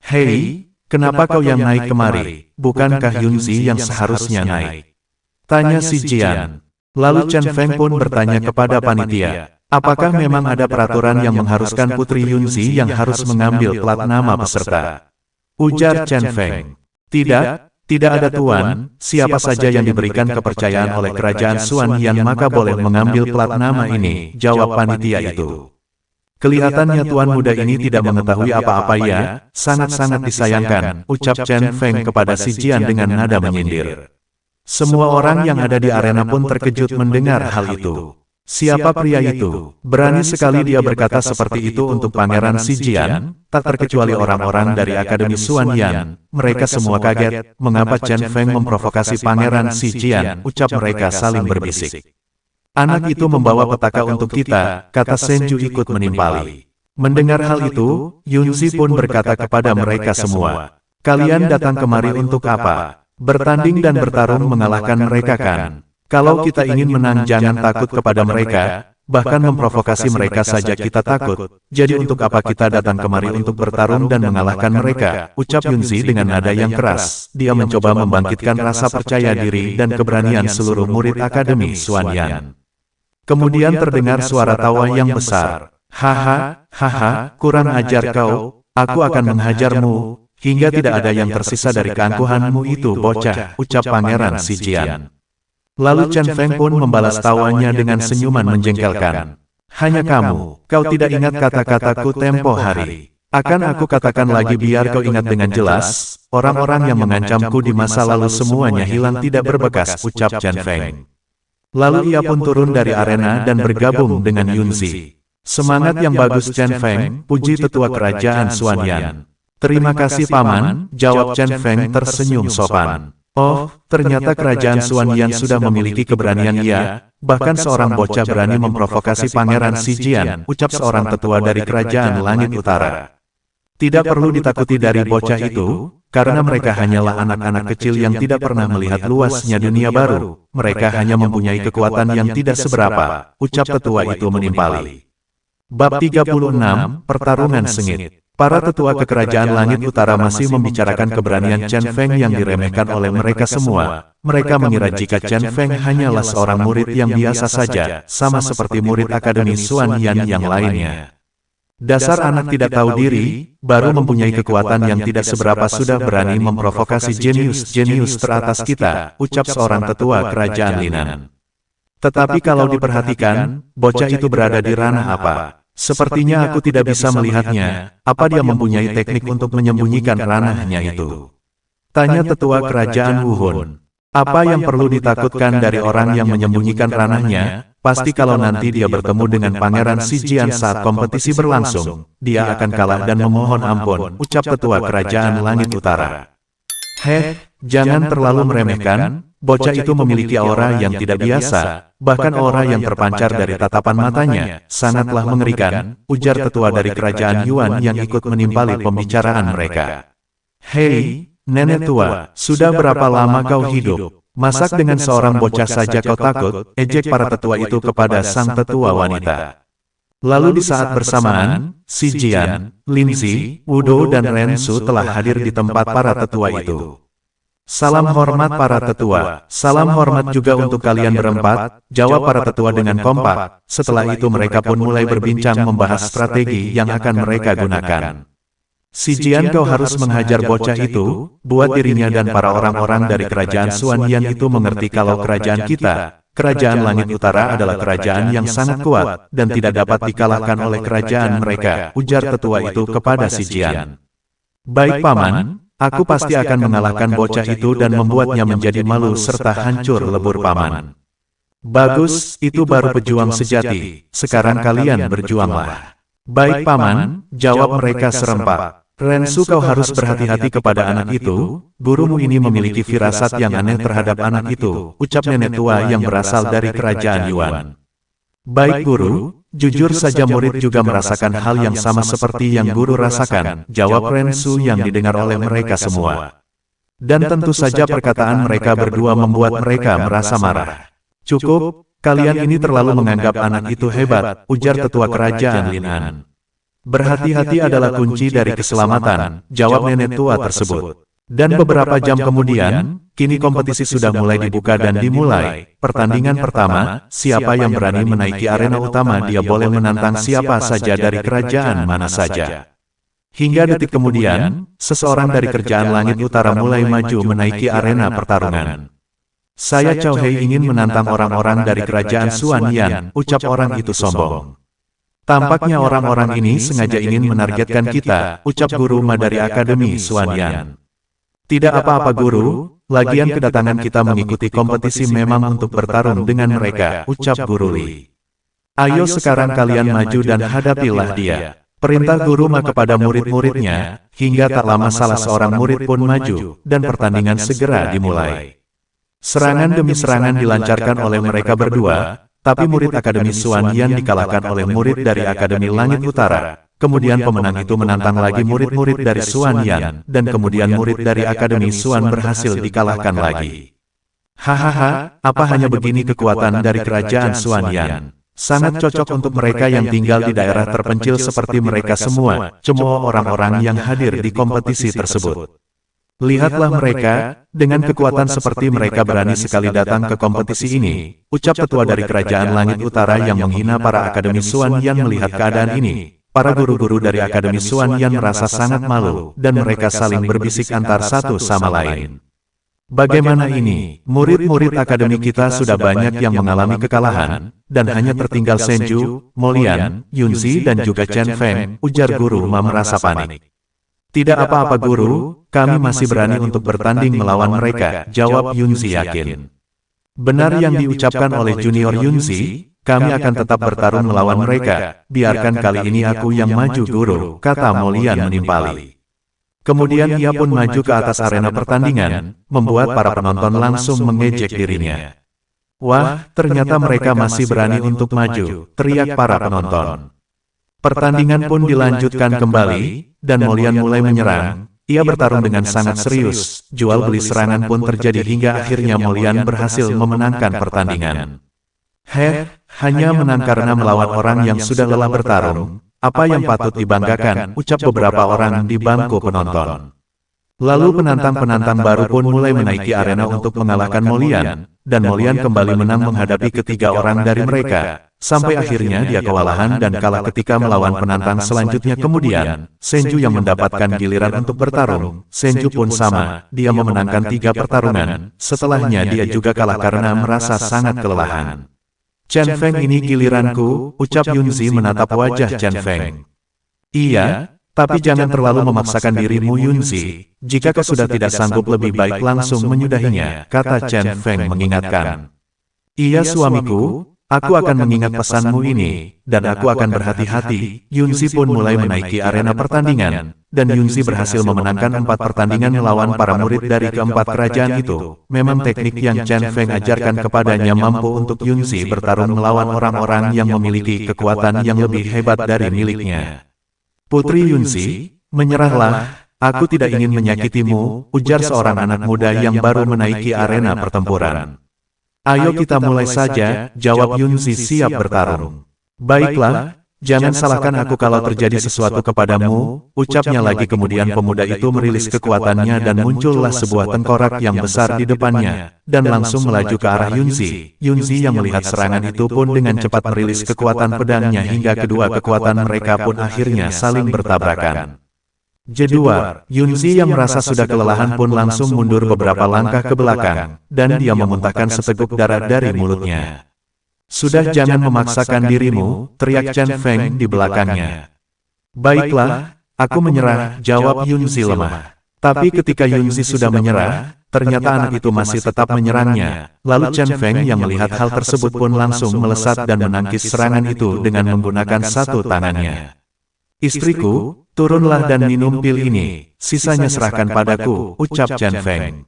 Speaker 1: "Hei, kenapa kau yang naik kemari? Bukankah Yunzi yang seharusnya naik?" Tanya si Jian. Lalu Chen Feng pun bertanya kepada panitia. Apakah memang ada peraturan yang mengharuskan Putri Yunzi yang harus mengambil plat nama peserta? Ujar Chen Feng. Tidak ada tuan, siapa saja yang diberikan kepercayaan oleh kerajaan Suanyan maka boleh mengambil plat nama ini, jawab panitia itu. Kelihatannya tuan muda ini tidak mengetahui apa-apa ya, sangat-sangat disayangkan, ucap Chen Feng kepada si Jian dengan nada menyindir. Semua orang yang ada di arena pun terkejut mendengar hal itu. Siapa pria itu? Berani sekali dia berkata seperti itu untuk Pangeran Si Jian, tak terkecuali orang-orang dari Akademi Suanyan. Mereka semua kaget, mengapa Chen Feng memprovokasi Pangeran Si Jian, ucap mereka saling berbisik. Anak itu membawa petaka untuk kita, kata Senju ikut menimpali. Mendengar hal itu, Yunzi pun berkata kepada mereka semua, kalian datang kemari untuk apa? Bertanding dan bertarung mengalahkan mereka kan? Kalau kita ingin menang jangan takut kepada mereka, bahkan memprovokasi mereka saja kita takut. Jadi untuk apa kita datang kemari untuk bertarung dan mengalahkan mereka, ucap Yunzi dengan nada yang keras. Dia mencoba membangkitkan rasa percaya diri dan keberanian seluruh murid Akademi Suanyan. Kemudian terdengar suara tawa yang besar. Haha, kurang ajar kau, aku akan menghajarmu, hingga tidak ada yang tersisa dari keangkuhanmu itu bocah, ucap Pangeran Si Jian. Lalu Chen Feng pun membalas tawanya dengan senyuman menjengkelkan. Hanya kamu, kau tidak ingat kata-kataku tempo hari. Akan aku katakan lagi biar kau ingat dengan jelas, orang-orang yang mengancamku di masa lalu semuanya hilang tidak berbekas, ucap Chen Feng. Lalu ia pun turun dari arena dan bergabung dengan Yunzi. Semangat yang bagus Chen Feng, puji tetua kerajaan Suanyan. Terima kasih paman, jawab Chen Feng tersenyum sopan. Oh, ternyata kerajaan Suanyan sudah memiliki keberanian ya, bahkan seorang bocah berani memprovokasi Pangeran Si Jian, ucap seorang tetua dari kerajaan Langit Utara. Tidak perlu ditakuti dari bocah itu, karena mereka hanyalah anak-anak kecil yang tidak pernah melihat luasnya dunia baru, mereka hanya mempunyai kekuatan yang tidak seberapa, ucap tetua itu menimpali. Bab 36, Pertarungan Sengit. Para tetua kekerajaan Langit Utara masih membicarakan keberanian Chen Feng yang diremehkan oleh mereka semua. Mereka mengira jika Chen Feng hanyalah seorang murid yang biasa saja, sama seperti murid Akademi Suanyan yang lainnya. Dasar anak tidak tahu diri, baru mempunyai kekuatan yang tidak seberapa sudah berani memprovokasi jenius teratas kita, ucap seorang tetua kerajaan Linan. Tetapi kalau diperhatikan, bocah itu berada di ranah apa? Sepertinya aku tidak bisa melihatnya, apa dia mempunyai teknik untuk menyembunyikan ranahnya itu? Tanya tetua kerajaan Wuhun. Apa yang perlu ditakutkan dari orang yang menyembunyikan ranahnya? Pasti kalau nanti dia bertemu dengan Pangeran Si Jian saat kompetisi berlangsung, dia akan kalah dan memohon ampun, ucap tetua kerajaan Langit Utara. Jangan terlalu meremehkan, bocah itu memiliki aura yang tidak biasa, bahkan aura yang terpancar dari tatapan matanya, sangatlah mengerikan, ujar tetua dari kerajaan Yuan yang ikut menimpali pembicaraan mereka. Hei, nenek tua, sudah berapa lama kau hidup? Masak dengan seorang bocah saja kau takut, ejek para tetua itu kepada sang tetua wanita. Lalu di saat bersamaan, si Jian, Linzi, Wudo dan Rensu telah hadir di tempat para tetua itu. Salam hormat para tetua, salam hormat juga untuk kalian berempat, jawab para tetua dengan kompak. Setelah itu mereka pun mulai berbincang membahas strategi yang akan mereka gunakan. Si Jian, kau harus menghajar bocah itu, buat dirinya dan para orang-orang dari kerajaan Xuanyan itu mengerti kalau kerajaan kita, Kerajaan Langit Utara adalah kerajaan yang sangat kuat, dan tidak dapat dikalahkan oleh kerajaan mereka, ujar tetua itu kepada si Jian. Baik paman, aku pasti akan mengalahkan bocah itu dan membuatnya menjadi malu serta hancur lebur paman. Bagus, itu baru pejuang sejati, sekarang kalian berjuanglah. Baik paman, jawab mereka serempak. Rensu, kau harus berhati-hati kepada anak itu, gurumu ini memiliki firasat yang aneh terhadap anak itu, ucap nenek tua yang berasal dari kerajaan Yuan. Baik guru, jujur saja murid juga merasakan hal yang sama seperti yang guru rasakan, jawab Rensu yang didengar oleh mereka semua. Dan tentu saja perkataan mereka berdua membuat mereka merasa marah. Cukup, kalian ini terlalu menganggap anak itu hebat, ujar tetua kerajaan Linan. Berhati-hati adalah kunci dari keselamatan, jawab nenek tua tersebut. Dan beberapa jam kemudian, kini kompetisi sudah mulai dibuka dan dimulai. Pertandingan pertama, siapa yang berani menaiki arena utama dia boleh menantang siapa saja dari kerajaan mana saja. Hingga detik kemudian, seseorang dari kerajaan Langit Utara mulai maju menaiki arena pertarungan. Saya Cao Hei ingin menantang orang-orang dari kerajaan Xuanyan, ucap orang itu sombong. Tampaknya orang-orang ini sengaja ingin menargetkan kita, ucap guru Ma dari Akademi Xuanyan. Tidak apa-apa guru, lagian kedatangan kita mengikuti kompetisi memang untuk bertarung dengan mereka, ucap guru Li. Ayo sekarang kalian maju dan hadapilah dia. Perintah guru Ma kepada murid-muridnya, hingga tak lama salah seorang murid pun maju, dan pertandingan segera dimulai. Serangan demi serangan dilancarkan oleh mereka berdua, tapi murid Akademi Xuanyan dikalahkan oleh murid dari Akademi Langit Utara. Kemudian pemenang itu menantang lagi murid-murid dari Xuanyan, dan kemudian murid dari Akademi Xuan berhasil dikalahkan lagi. Hahaha, apa hanya begini kekuatan dari kerajaan Xuanyan? Sangat cocok untuk mereka yang tinggal di daerah terpencil seperti mereka semua, cemooh orang-orang yang hadir di kompetisi tersebut. Lihatlah mereka, dengan kekuatan seperti mereka berani sekali datang ke kompetisi ini, ucap tetua dari kerajaan Langit Utara yang menghina para Akademi Xuanyan. Melihat keadaan ini, para guru-guru dari Akademi Xuanyan merasa sangat malu, dan mereka saling berbisik antar satu sama lain. Bagaimana ini, murid-murid akademi kita sudah banyak yang mengalami kekalahan, dan hanya tertinggal Senju, Molian, Yunzi dan juga Chen Feng, ujar guru Ma merasa panik. Tidak apa-apa guru, kami masih berani untuk bertanding melawan mereka, jawab Yunzi yakin. Benar yang diucapkan oleh junior Yunzi, kami akan tetap bertarung melawan mereka, biarkan kali ini aku yang maju guru, kata Molian menimpali. Kemudian ia pun maju ke atas arena pertandingan, membuat para penonton langsung mengejek dirinya. Wah, ternyata mereka masih berani untuk maju, teriak para penonton. Pertandingan pun dilanjutkan kembali, dan Molian mulai menyerang. Ia bertarung dengan sangat serius, jual beli serangan pun terjadi hingga akhirnya Molian berhasil memenangkan pertandingan. Hanya menang karena melawan orang yang sudah lelah bertarung, apa yang patut dibanggakan, ucap beberapa orang di bangku penonton. Lalu penantang-penantang baru pun mulai menaiki arena untuk mengalahkan Molian, dan Molian kembali menang menghadapi ketiga orang dari mereka. Sampai akhirnya dia kewalahan dan kalah ketika melawan penantang selanjutnya. Kemudian, Senju yang mendapatkan giliran untuk bertarung. Senju pun sama, dia memenangkan 3 pertarungan, setelahnya dia juga kalah karena merasa sangat kelelahan. Chen Feng, ini giliranku, ucap Yunzi menatap wajah Chen Feng. Iya, tapi jangan terlalu memaksakan dirimu Yunzi, jika kau sudah tidak sanggup lebih baik langsung menyudahinya, kata Chen Feng mengingatkan. Iya suamiku, aku akan mengingat pesanmu ini, dan aku akan berhati-hati. Yunzi pun mulai menaiki arena pertandingan, dan Yunzi berhasil memenangkan 4 pertandingan melawan para murid dari keempat kerajaan itu. Memang teknik yang Chen Feng ajarkan kepadanya mampu untuk Yunzi bertarung melawan orang-orang yang memiliki kekuatan yang lebih hebat dari miliknya. Putri Yunzi, menyerahlah, aku tidak ingin menyakitimu, ujar seorang anak muda yang baru menaiki arena pertempuran. Ayo kita mulai saja, jawab Yunzi siap bertarung. Baiklah, jangan salahkan aku kalau terjadi sesuatu kepadamu, ucapnya lagi. Kemudian pemuda itu merilis kekuatannya dan muncullah sebuah tengkorak yang besar di depannya, dan langsung melaju ke arah Yunzi. Yunzi yang melihat serangan itu pun dengan cepat merilis kekuatan pedangnya hingga kedua kekuatan mereka pun akhirnya saling bertabrakan. Jeduar, Yunzi yang merasa sudah kelelahan pun langsung mundur beberapa langkah ke belakang, dan dia memuntahkan seteguk darah dari mulutnya. Sudah, jangan memaksakan dirimu, teriak Chen Feng di belakangnya. Baiklah, aku menyerah, jawab Yunzi lemah. Tapi ketika Yunzi sudah menyerah, ternyata anak itu masih tetap menyerangnya. Lalu Chen Feng yang melihat hal tersebut pun langsung melesat dan menangkis serangan itu dengan menggunakan satu tangannya. Istriku, turunlah dan minum pil ini, sisanya serahkan padaku, ucap Chen Feng.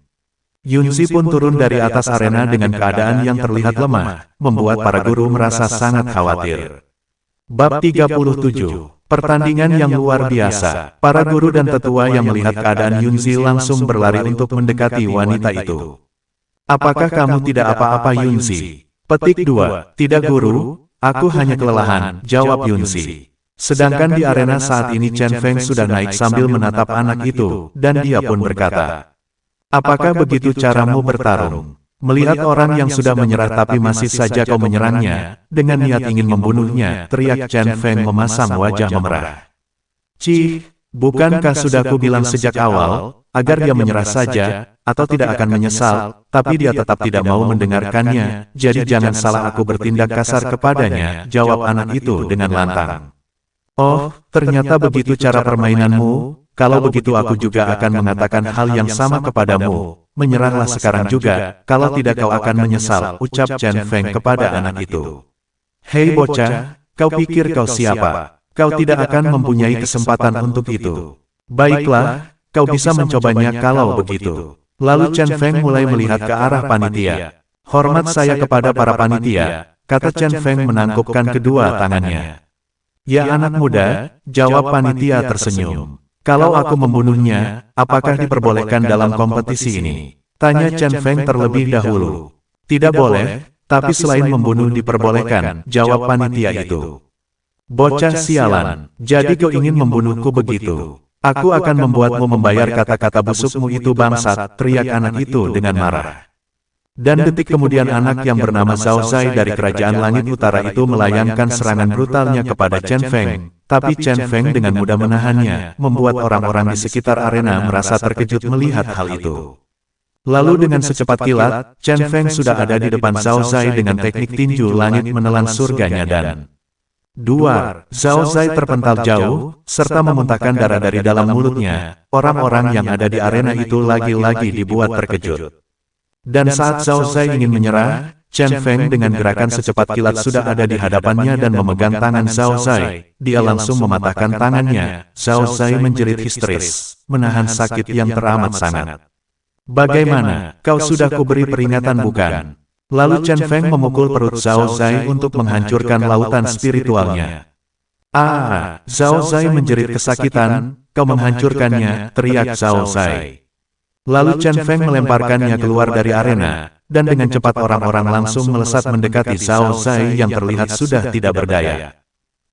Speaker 1: Yunzi pun turun dari atas arena dengan keadaan yang terlihat lemah, membuat para guru merasa sangat khawatir. Bab 37, pertandingan yang luar biasa. Para guru dan tetua yang melihat keadaan Yunzi langsung berlari untuk mendekati wanita itu. Apakah kamu tidak apa-apa Yunzi? Petik 2, tidak guru, aku hanya kelelahan, jawab Yunzi. Sedangkan di arena saat ini Chen Feng sudah naik sambil menatap anak itu, dan dia pun berkata, apakah begitu caramu bertarung? Melihat orang yang sudah menyerah tapi masih saja kau menyerangnya, dengan niat ingin membunuhnya, teriak Chen Feng memasang wajah memerah. Cih, bukankah sudah ku bilang sejak awal, agar dia menyerah saja, atau tidak akan menyesal, tapi dia tetap tidak mau mendengarkannya, jadi jangan salah aku bertindak kasar kepadanya, jawab anak itu dengan lantang. Oh, ternyata begitu cara permainanmu. Kalau begitu aku juga akan mengatakan hal yang sama kepadamu, menyerahlah sekarang juga, kalau tidak kau akan menyesal, ucap Chen Feng kepada anak itu. Hei bocah, kau pikir kau siapa? Kau tidak akan mempunyai kesempatan untuk itu. Baiklah, kau bisa mencobanya kalau begitu. Lalu Chen Feng mulai melihat ke arah panitia. Hormat saya kepada para panitia, kata Chen Feng menangkupkan kedua tangannya. Ya anak muda, jawab panitia tersenyum. Kalau aku membunuhnya, apakah diperbolehkan dalam kompetisi ini? Tanya Chen Feng terlebih dahulu. Tidak boleh, tapi selain membunuh diperbolehkan, jawab panitia itu. Bocah sialan, jadi kau ingin membunuhku begitu? Aku akan membuatmu membayar kata-kata busukmu itu bangsat, teriak anak itu dengan marah. Dan detik kemudian anak yang bernama Zhao Zai dari Kerajaan Langit Utara itu melayangkan serangan brutalnya kepada Chen Feng. Tapi Chen Feng dengan mudah menahannya, membuat orang-orang di sekitar arena merasa terkejut melihat hal itu. Lalu dengan secepat kilat, Chen Feng sudah ada di depan Zhao Zai dengan teknik tinju langit menelan surganya dan duar. Zhao Zai terpental jauh, serta memuntahkan darah dari dalam mulutnya. Orang-orang yang ada di arena itu lagi-lagi dibuat terkejut. Dan saat Zhao Zai ingin menyerah, Chen Feng dengan gerakan secepat kilat sudah ada di hadapannya dan memegang tangan Zhao Zai. Dia langsung mematahkan tangannya. Zhao Zai menjerit histeris, menahan sakit yang teramat sangat. Bagaimana, kau sudah kuberi peringatan bukan? Lalu Chen Feng memukul perut Zhao Zai untuk menghancurkan lautan spiritualnya. Ah, Zhao Zai menjerit kesakitan, kau menghancurkannya, teriak Zhao Zai. Lalu Chen Feng melemparkannya keluar dari arena, dan dengan cepat orang-orang langsung melesat mendekati Zhao Zai yang terlihat sudah tidak berdaya.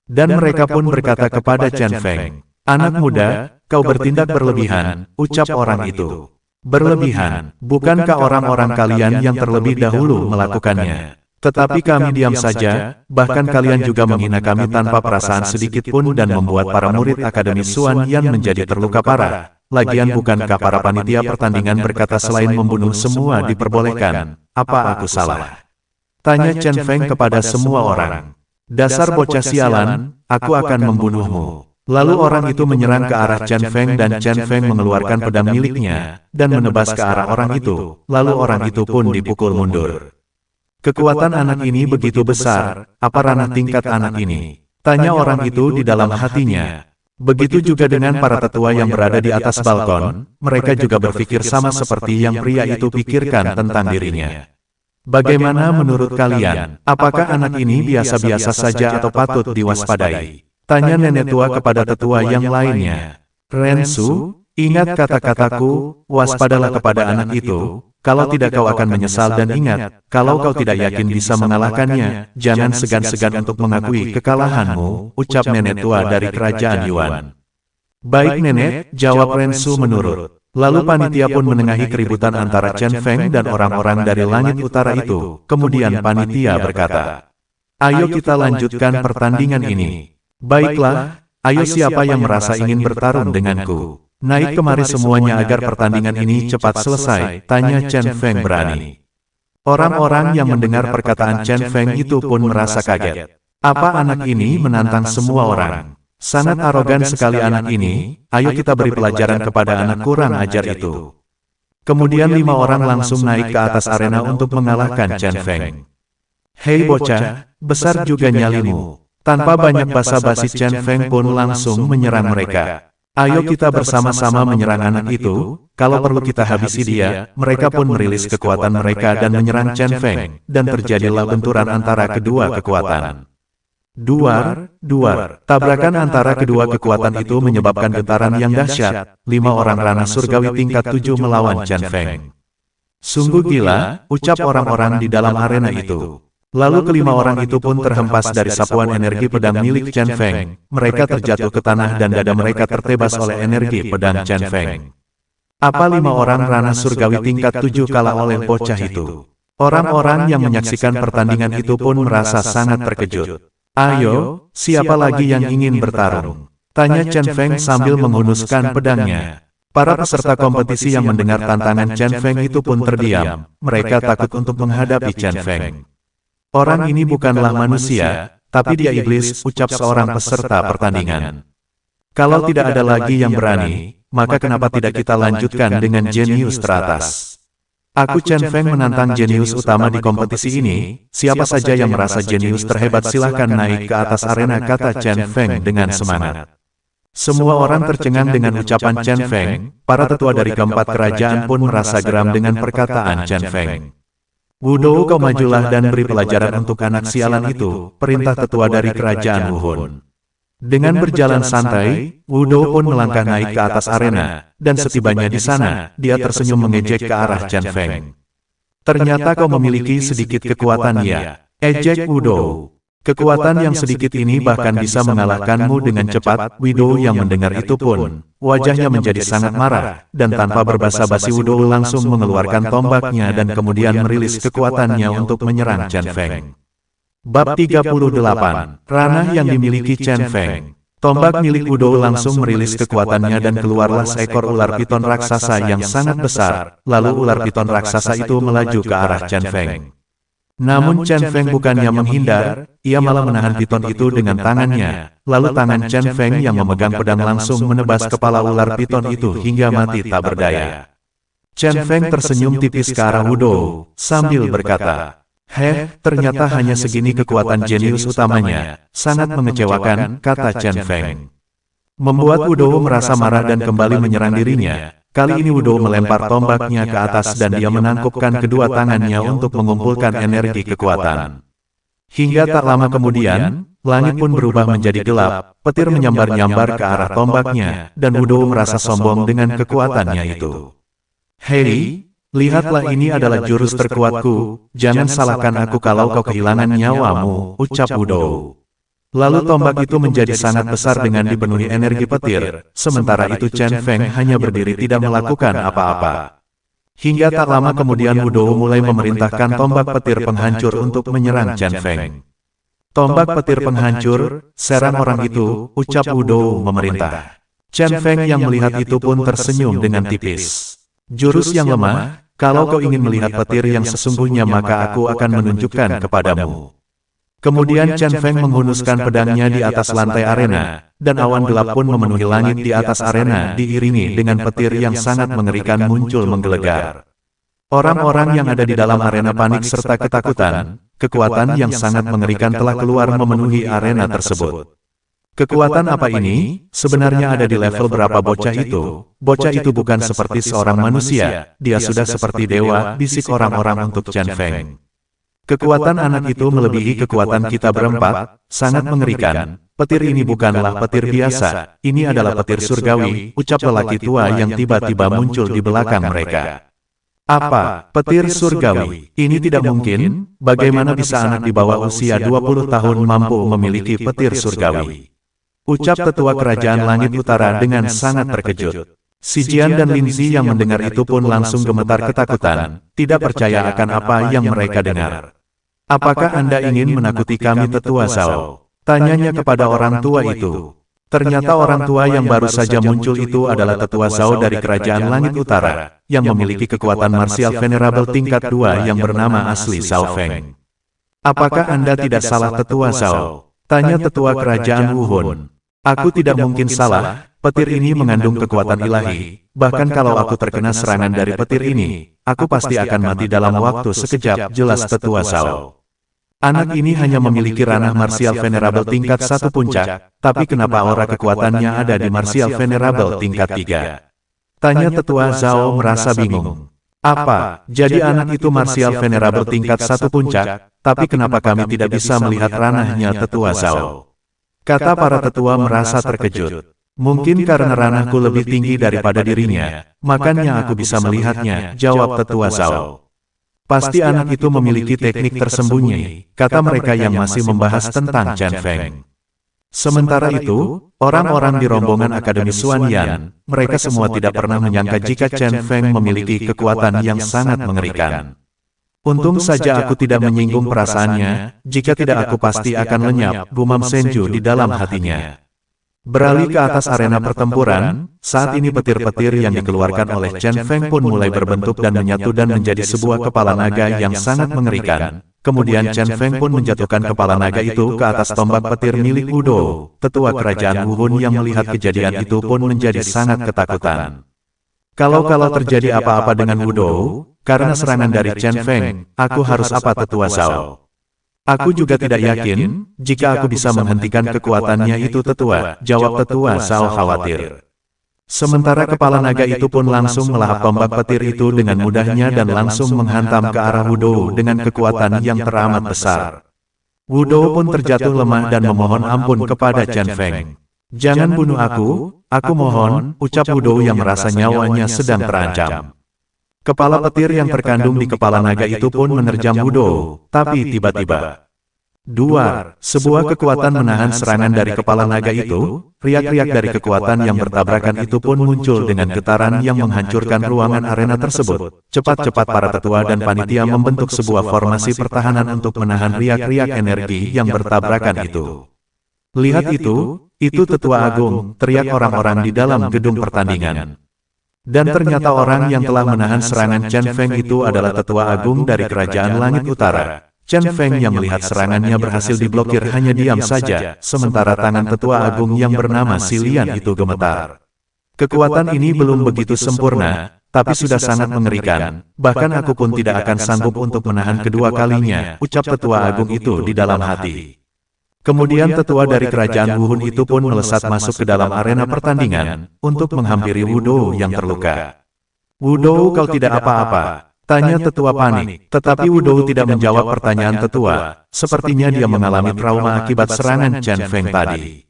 Speaker 1: Dan mereka pun berkata kepada Chen Feng, anak muda, kau bertindak berlebihan, ucap orang itu. Berlebihan, bukankah orang-orang kalian yang terlebih dahulu melakukannya? Tetapi kami diam saja, bahkan kalian juga menghina kami tanpa perasaan sedikit pun dan membuat para murid Akademi Xuan Yan menjadi terluka parah. Lagian bukankah para panitia pertandingan berkata selain membunuh semua diperbolehkan? Apa aku salah? Tanya Chen Feng kepada semua orang. Dasar bocah sialan, aku akan membunuhmu. Lalu orang itu menyerang ke arah Chen Feng dan Chen Feng mengeluarkan pedang miliknya, dan menebas ke arah orang itu, lalu orang itu pun dipukul mundur. Kekuatan anak ini begitu besar, apa ranah tingkat anak ini? Tanya orang itu di dalam hatinya. Begitu juga dengan para tetua yang berada di atas balkon, mereka juga berpikir sama seperti yang pria itu pikirkan tentang dirinya. Bagaimana menurut kalian, apakah anak ini biasa-biasa saja atau patut diwaspadai? Tanya nenek tua kepada tetua yang lainnya. Rensu, ingat kata-kataku, waspadalah kepada anak itu, kalau tidak kau akan menyesal dan ingat, kalau kau tidak yakin bisa mengalahkannya, jangan segan-segan untuk mengakui kekalahanmu, ucap nenek tua dari kerajaan Yuan. Baik nenek, jawab Rensu menurut. Lalu panitia pun menengahi keributan antara Chen Feng dan orang-orang dari langit utara itu. Kemudian panitia berkata, ayo kita lanjutkan pertandingan ini. Baiklah, ayo siapa yang merasa ingin bertarung denganku? Naik kemari semuanya agar pertandingan ini cepat selesai, tanya Chen Feng berani. Orang-orang yang mendengar perkataan Chen Feng itu pun merasa kaget. Apa anak ini menantang semua orang? Sangat arogan sekali anak ini, ayo kita beri pelajaran kepada anak kurang ajar itu. Kemudian 5 orang langsung naik ke atas arena untuk mengalahkan Chen Feng. Hei bocah, besar juga nyalimu. Tanpa banyak basa-basi Chen Feng pun langsung menyerang mereka. Ayo kita bersama-sama menyerang anak itu, kalau perlu kita habisi dia. Mereka pun merilis kekuatan mereka dan menyerang Chen Feng, dan terjadilah benturan antara kedua kekuatan. Duar, tabrakan antara kedua kekuatan itu menyebabkan getaran yang dahsyat. 5 orang ranah surgawi tingkat 7 melawan Chen Feng. Sungguh gila, ucap orang-orang di dalam arena itu. Lalu kelima orang itu pun terhempas dari sapuan energi pedang milik Chen Feng. Mereka terjatuh ke tanah dan dada mereka tertebas oleh energi pedang Chen Feng. Apa 5 orang ranah surgawi tingkat 7 kalah oleh bocah itu? Orang-orang yang menyaksikan pertandingan itu pun merasa sangat terkejut. Ayo, siapa lagi yang ingin bertarung? Tanya Chen Feng sambil menghunuskan pedangnya. Para peserta kompetisi yang mendengar tantangan Chen Feng itu pun terdiam. Mereka takut untuk menghadapi Chen Feng. Orang ini bukanlah manusia, tapi dia iblis, ucap seorang peserta pertandingan. Kalau tidak ada lagi yang berani, maka kenapa tidak kita lanjutkan dengan jenius teratas? Aku Chen Feng menantang jenius utama di kompetisi ini. Siapa saja yang merasa jenius terhebat silahkan naik ke atas arena, kata Chen Feng dengan semangat. Semua orang tercengang dengan ucapan Chen Feng. Para tetua dari keempat kerajaan pun merasa geram dengan perkataan Chen Feng. Wudou, kau majulah dan beri pelajaran untuk anak sialan itu, perintah tetua dari kerajaan Wuhun. Dengan berjalan santai, Wudou pun melangkah naik ke atas arena, dan setibanya di sana, dia tersenyum mengejek ke arah Chen Feng. Ternyata kau memiliki sedikit kekuatan ya, ejek Wudou. Kekuatan yang sedikit ini bahkan bisa mengalahkanmu dengan cepat. Wudou yang mendengar itu pun, wajahnya menjadi sangat marah, dan tanpa berbasa-basi Wudou langsung mengeluarkan tombaknya dan kemudian merilis kekuatannya untuk menyerang Chen Feng. Bab 38, ranah yang dimiliki Chen Feng. Tombak milik Wudou langsung merilis kekuatannya dan keluarlah seekor ular piton raksasa yang sangat besar. Lalu ular piton raksasa itu melaju ke arah Chen Feng. Namun Chen Feng bukannya menghindar, ia malah menahan piton itu dengan tangannya. Lalu tangan Chen Feng yang memegang pedang langsung menebas kepala ular piton itu hingga mati tak berdaya. Chen Feng tersenyum tipis ke arah Wudou, sambil berkata, ternyata hanya segini kekuatan jenius utamanya, sangat mengecewakan, kata Chen Feng. Membuat Wudou merasa marah dan kembali menyerang dirinya. Kali ini Wudou melempar tombaknya ke atas dan dia menangkupkan kedua tangannya untuk mengumpulkan energi kekuatan. Hingga tak lama kemudian, langit pun berubah menjadi gelap, petir menyambar-nyambar ke arah tombaknya, dan Wudou merasa sombong dengan kekuatannya itu. Hei, lihatlah ini adalah jurus terkuatku, jangan salahkan aku kalau kau kehilangan nyawamu, ucap Wudou. Lalu tombak itu menjadi sangat besar dengan dipenuhi energi petir, sementara itu Chen Feng hanya berdiri tidak melakukan apa-apa. Hingga tak lama kemudian Wudou mulai memerintahkan tombak petir penghancur untuk menyerang Chen Feng. Tombak petir penghancur, serang orang itu, ucap Wudou memerintah. Chen Feng yang melihat itu pun tersenyum dengan tipis. Jurus yang lemah, kalau kau ingin melihat petir yang sesungguhnya maka aku akan menunjukkan kepadamu. Kemudian Chen Feng menghunuskan pedangnya di atas lantai arena, dan awan gelap pun memenuhi langit di atas arena diiringi dengan petir yang sangat mengerikan muncul menggelegar. Orang-orang yang ada di dalam arena panik serta ketakutan, kekuatan yang sangat mengerikan telah keluar memenuhi arena tersebut. Kekuatan apa ini? Sebenarnya ada di level berapa bocah itu? Bocah itu bukan seperti seorang manusia, dia sudah seperti dewa, bisik orang-orang untuk Chen Feng. Kekuatan anak itu melebihi kekuatan kita berempat, sangat mengerikan. Petir ini bukanlah petir biasa, ini adalah petir surgawi, ucap lelaki tua yang tiba-tiba muncul di belakang mereka. Apa, petir surgawi? Ini tidak mungkin, bagaimana bisa anak di bawah usia 20 tahun mampu memiliki petir surgawi? Ucap tetua kerajaan langit utara dengan sangat terkejut. Si Jian dan Linzi yang mendengar itu pun langsung gemetar ketakutan, tidak percaya akan apa yang mereka dengar. Apakah Anda ingin menakuti kami tetua Zhao? Tanyanya kepada orang tua itu. Ternyata orang tua yang baru saja muncul itu adalah tetua Zhao dari kerajaan langit utara, yang memiliki kekuatan martial venerable tingkat 2 yang bernama asli Zhao Feng. Apakah Anda tidak salah tetua Zhao? Tanya tetua kerajaan Wuhun. Aku tidak mungkin salah, petir ini mengandung kekuatan ilahi, bahkan kalau aku terkena serangan dari petir ini, aku pasti akan mati dalam waktu sekejap, jelas tetua Zhao. Anak ini hanya memiliki ranah martial venerable tingkat 1 puncak, tapi kenapa aura kekuatannya ada di martial venerable tingkat 3? Tanya tetua Zhao merasa bingung. Apa, jadi anak itu martial venerable tingkat 1 puncak, tapi kenapa kami tidak bisa melihat ranahnya tetua Zhao? Kata para tetua merasa terkejut. Mungkin karena ranahku lebih tinggi daripada dirinya, makanya aku bisa melihatnya, jawab tetua Zhao. Pasti anak itu memiliki teknik tersembunyi, kata mereka yang masih membahas tentang Chen Feng. Sementara itu, orang-orang di rombongan Akademi Xuanyan, mereka semua tidak pernah menyangka jika Chen Feng memiliki kekuatan yang sangat mengerikan. Untung saja aku tidak menyinggung perasaannya, jika tidak aku pasti akan lenyap, gumam Senju di dalam hatinya. Beralih ke atas arena pertempuran, saat ini petir-petir yang dikeluarkan oleh Chen Feng pun mulai berbentuk dan menyatu dan menjadi sebuah kepala naga yang sangat mengerikan. Kemudian Chen Feng pun menjatuhkan kepala naga itu ke atas tombak petir milik Wudo. Tetua kerajaan Wuhun yang melihat kejadian itu pun menjadi sangat ketakutan. Kalau terjadi apa-apa dengan Wudo, karena serangan dari Chen Feng, aku harus apa tetua Zhao? Aku juga tidak yakin, jika aku bisa menghentikan kekuatannya itu tetua, jawab tetua Zhao khawatir. Sementara kepala naga itu pun langsung melahap tombak petir itu dengan mudahnya dan langsung menghantam ke arah Wudo dengan kekuatan yang teramat besar. Wudo pun terjatuh lemah dan memohon ampun kepada Chen Feng. Jangan bunuh aku mohon, ucap Wudo yang merasa nyawanya sedang terancam. Kepala petir yang terkandung di kepala naga itu pun menerjang Wudo, tapi tiba-tiba duar, sebuah kekuatan menahan serangan dari kepala naga itu. Riak-riak dari kekuatan yang bertabrakan itu pun muncul dengan getaran yang menghancurkan ruangan arena tersebut. Cepat-cepat para tetua dan panitia membentuk sebuah formasi pertahanan untuk menahan riak-riak energi yang bertabrakan itu. Lihat itu tetua agung, teriak orang-orang di dalam gedung pertandingan. Dan ternyata orang yang telah menahan serangan Chen Feng itu adalah tetua agung dari kerajaan langit utara. Chen Feng yang melihat serangannya berhasil diblokir hanya diam saja, sementara tangan tetua agung yang bernama Silian itu gemetar. Kekuatan ini belum begitu sempurna, tapi sudah sangat mengerikan, bahkan aku pun tidak akan sanggup untuk menahan kedua kalinya, ucap tetua agung itu di dalam hati. Kemudian tetua dari kerajaan Wuhun itu pun melesat masuk ke dalam arena pertandingan, untuk menghampiri Wudo yang terluka. Wudo, kau tidak apa-apa? Tanya tetua panik, tetapi Wudo tidak menjawab pertanyaan tetua, sepertinya dia mengalami trauma akibat serangan Chen Feng tadi.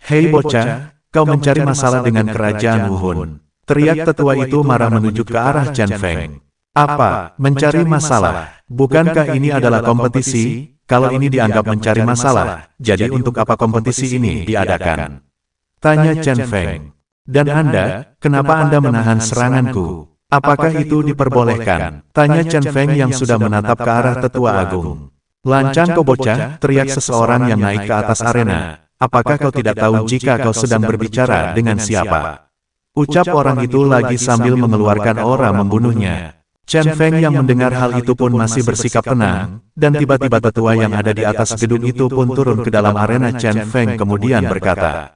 Speaker 1: Hei bocah, kau mencari masalah dengan kerajaan Wuhun. Teriak tetua itu marah menuju ke arah Chen Feng. Apa, mencari masalah? Bukankah ini adalah kompetisi? Kalau ini dianggap mencari masalah, jadi untuk apa kompetisi ini diadakan? Tanya Chen Feng. Dan Anda, kenapa Anda menahan seranganku? Apakah itu diperbolehkan? Tanya Chen Feng yang sudah menatap ke arah tetua agung. Lancang kau bocah, teriak seseorang yang naik ke atas arena. Apakah kau tidak tahu jika kau sedang berbicara dengan siapa? Ucap orang itu lagi sambil mengeluarkan aura membunuhnya. Chen Feng yang mendengar hal itu pun masih bersikap tenang, dan tiba-tiba tetua yang ada di atas gedung itu pun turun ke dalam arena. Chen Feng kemudian berkata,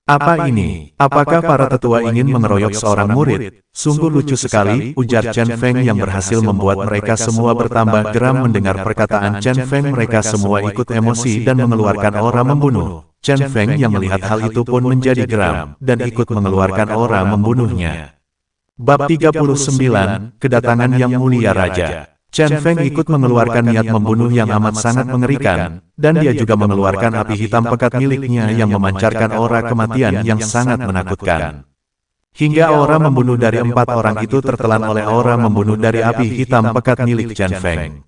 Speaker 1: "Apa ini? Apakah para tetua ingin mengeroyok seorang murid? Sungguh lucu sekali," ujar Chen Feng yang berhasil membuat mereka semua bertambah geram mendengar perkataan Chen Feng. Mereka semua ikut emosi dan mengeluarkan aura membunuh. Chen Feng yang melihat hal itu pun menjadi geram, dan ikut mengeluarkan aura membunuhnya. Bab 39, Kedatangan Yang Mulia Raja. Chen Feng ikut mengeluarkan niat membunuh yang amat sangat mengerikan, dan dia juga mengeluarkan api hitam pekat miliknya yang memancarkan aura kematian yang sangat menakutkan. Hingga aura membunuh dari 4 orang itu tertelan oleh aura membunuh dari api hitam pekat milik Chen Feng.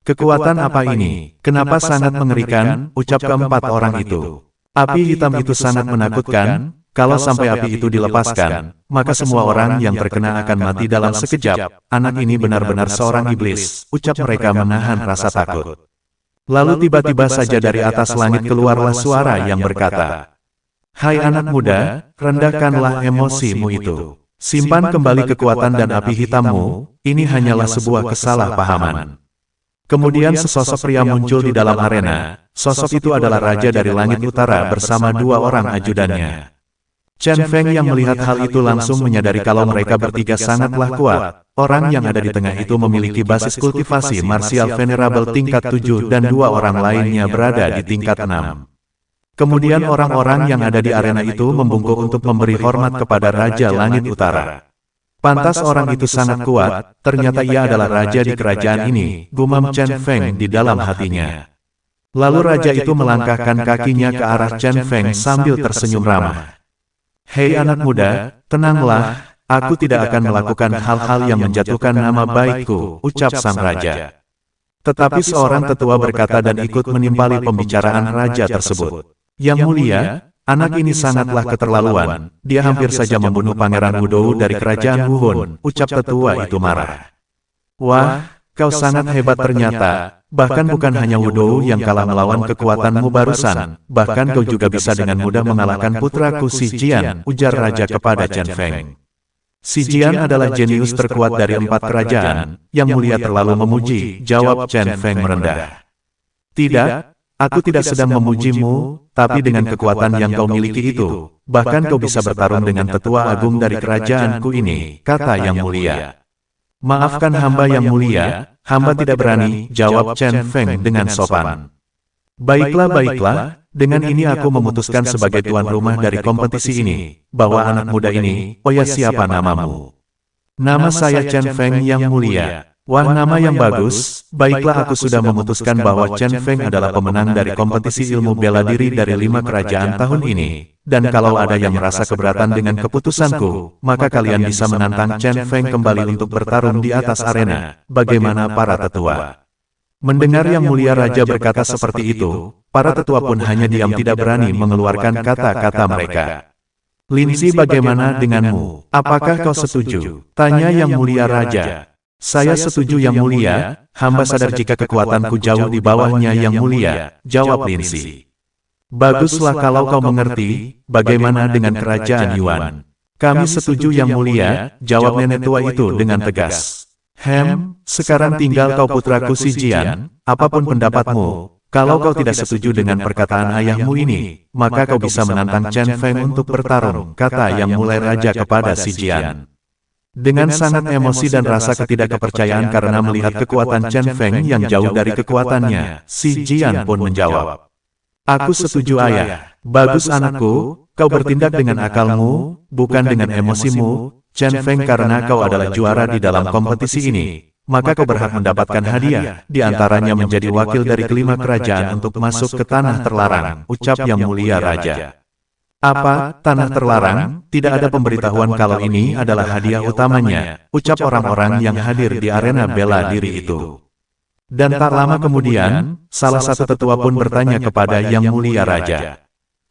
Speaker 1: Kekuatan apa ini? Kenapa sangat mengerikan? Ucap keempat orang itu. Api hitam itu sangat menakutkan. Kalau sampai api itu dilepaskan, maka semua orang yang terkena akan mati dalam sekejap. Anak ini benar-benar seorang iblis. Ucap mereka menahan rasa takut. Lalu tiba-tiba saja dari atas langit keluarlah suara yang berkata, "Hai anak muda, rendahkanlah emosimu itu. Simpan kembali kekuatan dan api hitammu, ini hanyalah sebuah kesalahpahaman." Kemudian sesosok pria muncul di dalam arena. Sosok itu adalah Raja dari Langit Utara bersama 2 orang ajudannya. Chen Feng yang melihat hal itu langsung menyadari kalau mereka bertiga sangatlah kuat. Orang yang ada di tengah itu memiliki basis kultivasi martial venerable tingkat 7 dan 2 orang lainnya berada di tingkat 6. Kemudian orang-orang yang ada di arena itu membungkuk untuk memberi hormat kepada Raja Langit Utara. Pantas orang itu sangat kuat, ternyata ia adalah raja di kerajaan ini, gumam Chen Feng di dalam hatinya. Lalu raja itu melangkahkan kakinya ke arah Chen Feng sambil tersenyum ramah. "Hei anak muda, tenanglah, aku tidak akan melakukan hal-hal yang menjatuhkan nama baikku," ucap sang raja. Tetapi seorang tetua berkata dan ikut menimpali pembicaraan raja tersebut. "Yang mulia, anak ini sangatlah keterlaluan, dia hampir saja membunuh Pangeran Wudou dari kerajaan Wuhun," ucap tetua itu marah. "Wah, kau sangat hebat ternyata, bahkan bukan hanya Wudou yang kalah melawan kekuatanmu barusan, bahkan kau juga bisa dengan mudah mengalahkan putraku Si Jian," ujar raja kepada Chen Feng. Si Jian adalah jenius terkuat dari 4 kerajaan, yang mulia terlalu memuji, jawab Chen Feng merendah. "Tidak. Aku tidak sedang memujimu, tapi dengan kekuatan yang kau miliki itu, bahkan kau bisa bertarung dengan tetua agung dari kerajaanku ini," kata yang mulia. "Maafkan hamba yang mulia, hamba tidak berani," jawab Chen Feng dengan sopan. "Baiklah, baiklah, dengan ini aku memutuskan sebagai tuan rumah dari kompetisi ini, bahwa anak muda ini, oh ya siapa namamu?" "Nama saya Chen Feng yang mulia." "Wah, nama yang bagus. Baiklah, aku sudah memutuskan bahwa Chen Feng adalah pemenang dari kompetisi ilmu bela diri dari 5 kerajaan tahun ini. Dan kalau ada yang merasa keberatan dengan keputusanku, maka kalian bisa menantang Chen Feng kembali untuk bertarung di atas arena. Bagaimana para tetua?" Mendengar yang mulia raja berkata seperti itu, para tetua pun hanya diam tidak berani mengeluarkan kata-kata mereka. "Linzi, bagaimana denganmu? Apakah kau setuju?" tanya yang mulia raja. "Saya setuju yang mulia, hamba sadar jika kekuatanku jauh di bawahnya yang mulia," jawab Linzi. "Baguslah kalau kau mengerti, bagaimana dengan kerajaan Yuan?" "Kami setuju yang mulia," jawab nenek tua itu dengan tegas. Sekarang tinggal kau putraku Si Jian, apapun pendapatmu, kalau kau tidak setuju dengan perkataan ayahmu ini, maka kau bisa menantang Chen Feng untuk bertarung," kata yang mulai raja kepada Si Jian. Dengan sangat emosi dan rasa ketidakkepercayaan karena melihat kekuatan Chen Feng yang jauh dari kekuatannya, Si Jian pun menjawab, "Aku setuju ayah. Bagus anakku, kau bertindak dengan akalmu, bukan dengan emosimu, Chen Feng, karena kau adalah juara di dalam kompetisi ini, maka kau berhak mendapatkan hadiah, di antaranya menjadi wakil dari kelima kerajaan untuk masuk ke tanah terlarang," ucap yang mulia raja. "Apa, tanah terlarang? Tidak ada pemberitahuan kalau ini adalah hadiah utamanya," ucap orang-orang yang hadir di arena bela diri itu. Dan tak lama kemudian, salah satu tetua pun bertanya kepada yang mulia raja.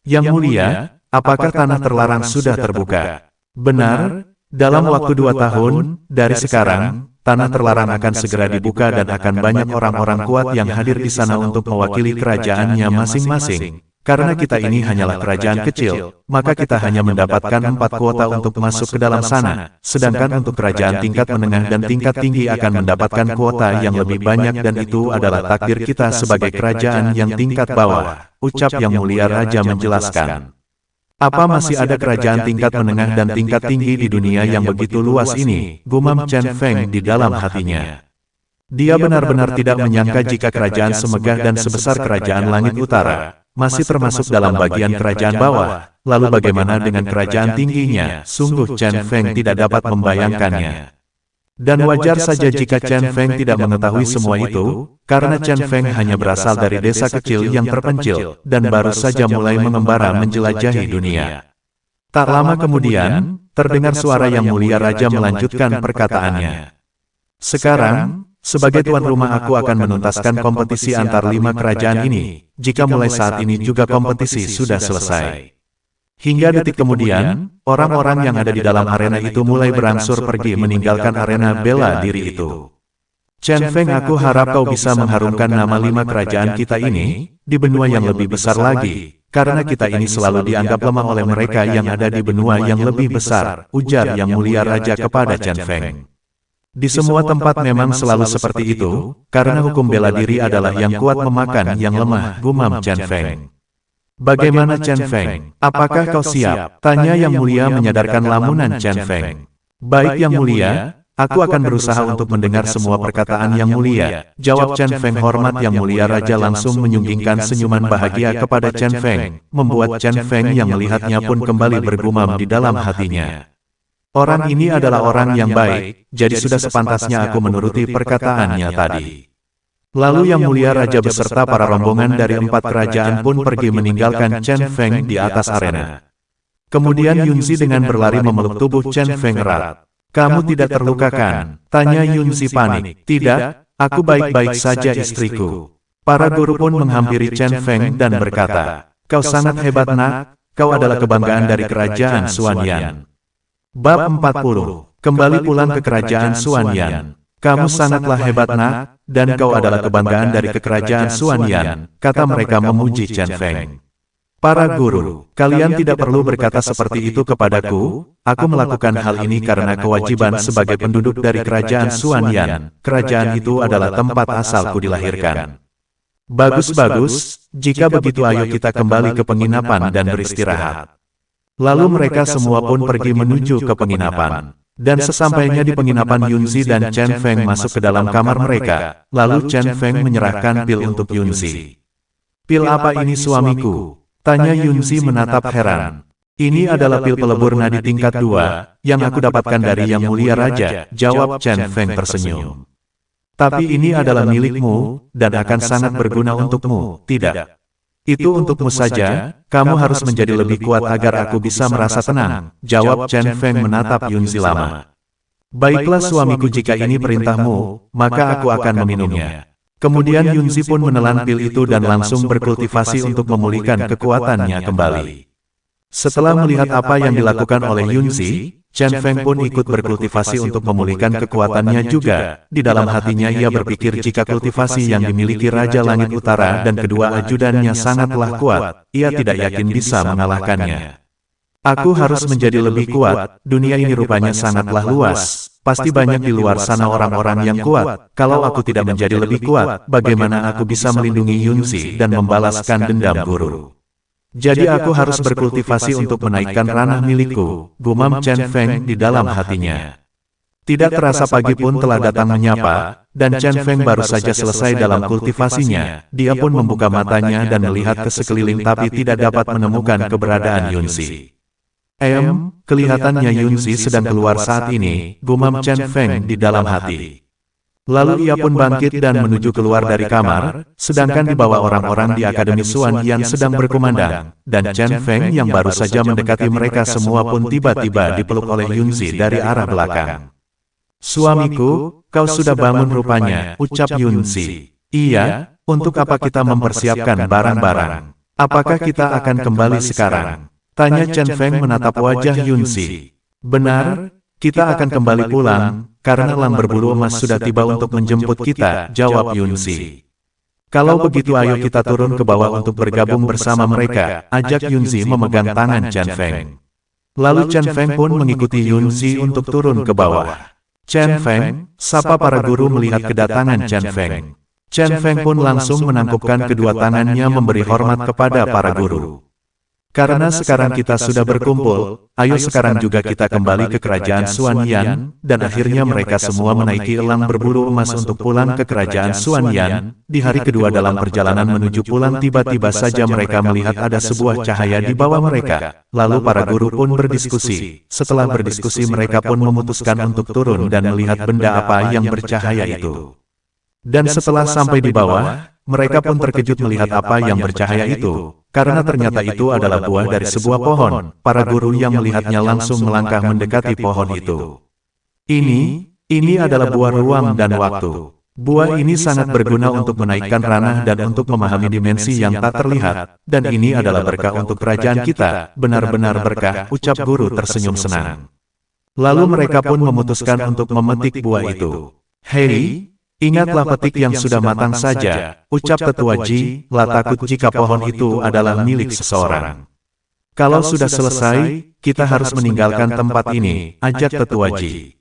Speaker 1: "Yang mulia, apakah tanah terlarang sudah terbuka?" "Benar, dalam waktu 2 tahun, dari sekarang, tanah terlarang akan segera dibuka dan akan banyak orang-orang kuat yang hadir di sana untuk mewakili kerajaannya masing-masing. Karena kita ini hanyalah kerajaan kecil, maka kita hanya mendapatkan 4 kuota untuk masuk ke dalam sana, sedangkan untuk kerajaan tingkat menengah dan tingkat tinggi akan mendapatkan kuota yang lebih banyak dan itu adalah takdir kita sebagai kerajaan yang tingkat bawah," ucap yang mulia raja menjelaskan. "Apa masih ada kerajaan tingkat menengah dan tingkat tinggi di dunia yang begitu luas ini?" gumam Chen Feng di dalam hatinya. Dia benar-benar tidak menyangka jika kerajaan semegah dan sebesar kerajaan Langit Utara masih termasuk dalam bagian kerajaan bawah. Lalu bagaimana dengan kerajaan tingginya? Sungguh Chen Feng tidak dapat membayangkannya. Dan wajar saja jika Chen Feng tidak mengetahui semua itu, karena Chen Feng hanya berasal dari desa kecil yang terpencil, dan baru saja mulai mengembara menjelajahi dunia. Tak lama kemudian, terdengar suara Yang Mulia Raja melanjutkan perkataannya. Sekarang, sebagai tuan rumah aku akan menuntaskan kompetisi antar 5 kerajaan ini, jika mulai saat ini juga kompetisi sudah selesai. Hingga detik kemudian, orang-orang yang ada di dalam arena itu mulai berangsur pergi meninggalkan arena bela diri itu. Chen Feng, aku harap kau bisa mengharumkan nama 5 kerajaan kita ini, di benua yang lebih besar lagi, karena kita ini selalu dianggap lemah oleh mereka yang ada di benua yang lebih besar, ujar Yang Mulia Raja kepada Chen Feng. Di semua tempat memang selalu seperti itu, karena hukum bela diri adalah yang kuat memakan yang lemah, gumam Chen Feng. Bagaimana Chen Feng? Apakah kau siap? Tanya Yang Mulia menyadarkan lamunan Chen Feng. Baik Yang Mulia, aku akan berusaha untuk mendengar semua perkataan Yang Mulia, jawab Chen Feng. Hormat Yang Mulia Raja langsung menyunggingkan senyuman bahagia kepada Chen Feng, membuat Chen Feng yang melihatnya pun kembali bergumam di dalam hatinya. Orang ini adalah orang yang baik, jadi sudah sepantasnya aku menuruti perkataannya tadi. Lalu Yang Mulia Raja beserta para rombongan dari 4 kerajaan pun pergi meninggalkan Chen Feng di atas arena. Kemudian Yunzi dengan berlari memeluk tubuh Chen Feng erat. Kamu tidak terlukakan? Tanya Yunzi panik. Tidak, aku baik-baik saja istriku. Para guru pun menghampiri Chen Feng dan berkata, kau sangat hebat nak, kau adalah kebanggaan dari kerajaan Xuanyan. Bab 40, kembali pulang ke kerajaan Xuanyan. Kamu sangatlah hebat nak, dan kau adalah kebanggaan dari kerajaan Xuanyan, kata mereka memuji Chen Feng. Para guru, kalian tidak perlu berkata seperti itu kepadaku, aku melakukan hal ini karena kewajiban sebagai penduduk dari kerajaan Xuanyan, kerajaan itu adalah tempat asalku dilahirkan. Bagus-bagus, jika begitu ayo kita kembali ke penginapan dan beristirahat. Lalu mereka semua pun pergi menuju ke penginapan. Dan sesampainya di penginapan Yunzi dan Chen Feng masuk ke dalam kamar mereka, lalu Chen Feng menyerahkan pil untuk Yunzi. Pil apa ini suamiku? Tanya Yunzi menatap heran. Ini adalah pil pelebur nadi tingkat 2, yang aku dapatkan dari Yang Mulia Raja, jawab Chen Feng tersenyum. Tapi ini adalah milikmu, dan akan sangat berguna untukmu, tidak? Itu untukmu saja, kamu harus menjadi lebih kuat agar aku bisa merasa tenang, jawab Chen Feng menatap Yunzi lama. Baiklah suamiku, jika ini perintahmu, maka aku akan meminumnya. Kemudian Yunzi pun menelan pil itu dan langsung berkultivasi untuk memulihkan kekuatannya kembali. Setelah melihat apa yang dilakukan oleh Yunzi, Chen Feng pun ikut berkultivasi untuk memulihkan kekuatannya juga. Di dalam hatinya ia berpikir jika kultivasi yang dimiliki Raja Langit Utara dan kedua ajudannya sangatlah kuat, ia tidak yakin bisa mengalahkannya. Aku harus menjadi lebih kuat, dunia ini rupanya sangatlah luas, pasti banyak di luar sana orang-orang yang kuat. Kalau aku tidak menjadi lebih kuat, bagaimana aku bisa melindungi Yunzi dan membalaskan dendam guru? Jadi aku harus berkultivasi untuk menaikkan ranah milikku, gumam Chen Feng di dalam hatinya. Tidak terasa pagi pun telah datang menyapa, dan Chen Feng baru saja selesai dalam kultivasinya. Dia pun membuka matanya dan melihat ke sekeliling tapi tidak dapat menemukan keberadaan Yunzi. Kelihatannya Yunzi sedang keluar saat ini, gumam Chen Feng di dalam hati. Lalu ia pun bangkit dan menuju keluar dari kamar, sedangkan di bawah orang-orang di Akademi Xuanyan sedang berkumandang, dan Chen Feng yang baru saja mendekati mereka semua pun tiba-tiba dipeluk oleh Yunzi dari arah belakang. Suamiku, kau sudah bangun rupanya, ucap Yunzi. Iya, untuk apa kita mempersiapkan barang-barang? Apakah kita akan kembali sekarang? Tanya Chen Feng menatap wajah Yunzi. Benar, kita akan kembali pulang, karena elang berbulu emas sudah tiba untuk menjemput kita, jawab Yunzi. Kalau begitu ayo kita turun ke bawah untuk bergabung bersama mereka, ajak Yunzi memegang tangan Chen Feng. Lalu Chen Feng pun mengikuti Yunzi untuk turun ke bawah. Chen Feng, sapa para guru melihat kedatangan Chen Feng. Chen Feng pun langsung menangkupkan kedua tangannya memberi hormat kepada para guru. Karena sekarang kita sudah berkumpul, ayo sekarang juga kita kembali ke kerajaan Xuanyan, dan akhirnya mereka semua menaiki elang berbulu emas untuk pulang ke kerajaan Xuanyan. Di hari kedua dalam perjalanan menuju pulang tiba-tiba saja mereka melihat ada sebuah cahaya di bawah mereka. Lalu para guru pun berdiskusi. Setelah berdiskusi mereka pun memutuskan untuk turun dan melihat benda apa yang bercahaya itu. Dan setelah sampai di bawah, mereka pun terkejut melihat apa yang bercahaya itu. karena ternyata itu adalah buah dari sebuah pohon. Para guru yang melihatnya langsung melangkah mendekati pohon itu. Ini adalah buah ruang dan waktu. Buah ini sangat berguna untuk menaikkan ranah dan untuk memahami dimensi yang tak terlihat, dan ini adalah berkah untuk kerajaan kita, benar-benar berkah, ucap guru tersenyum senang. Lalu mereka pun memutuskan untuk memetik buah itu. Hei, ingatlah petik yang sudah matang saja, ucap Tetua Ji, lah takut jika pohon itu adalah milik seseorang. Kalau sudah selesai, kita harus meninggalkan tempat ini, ajak Tetua Ji.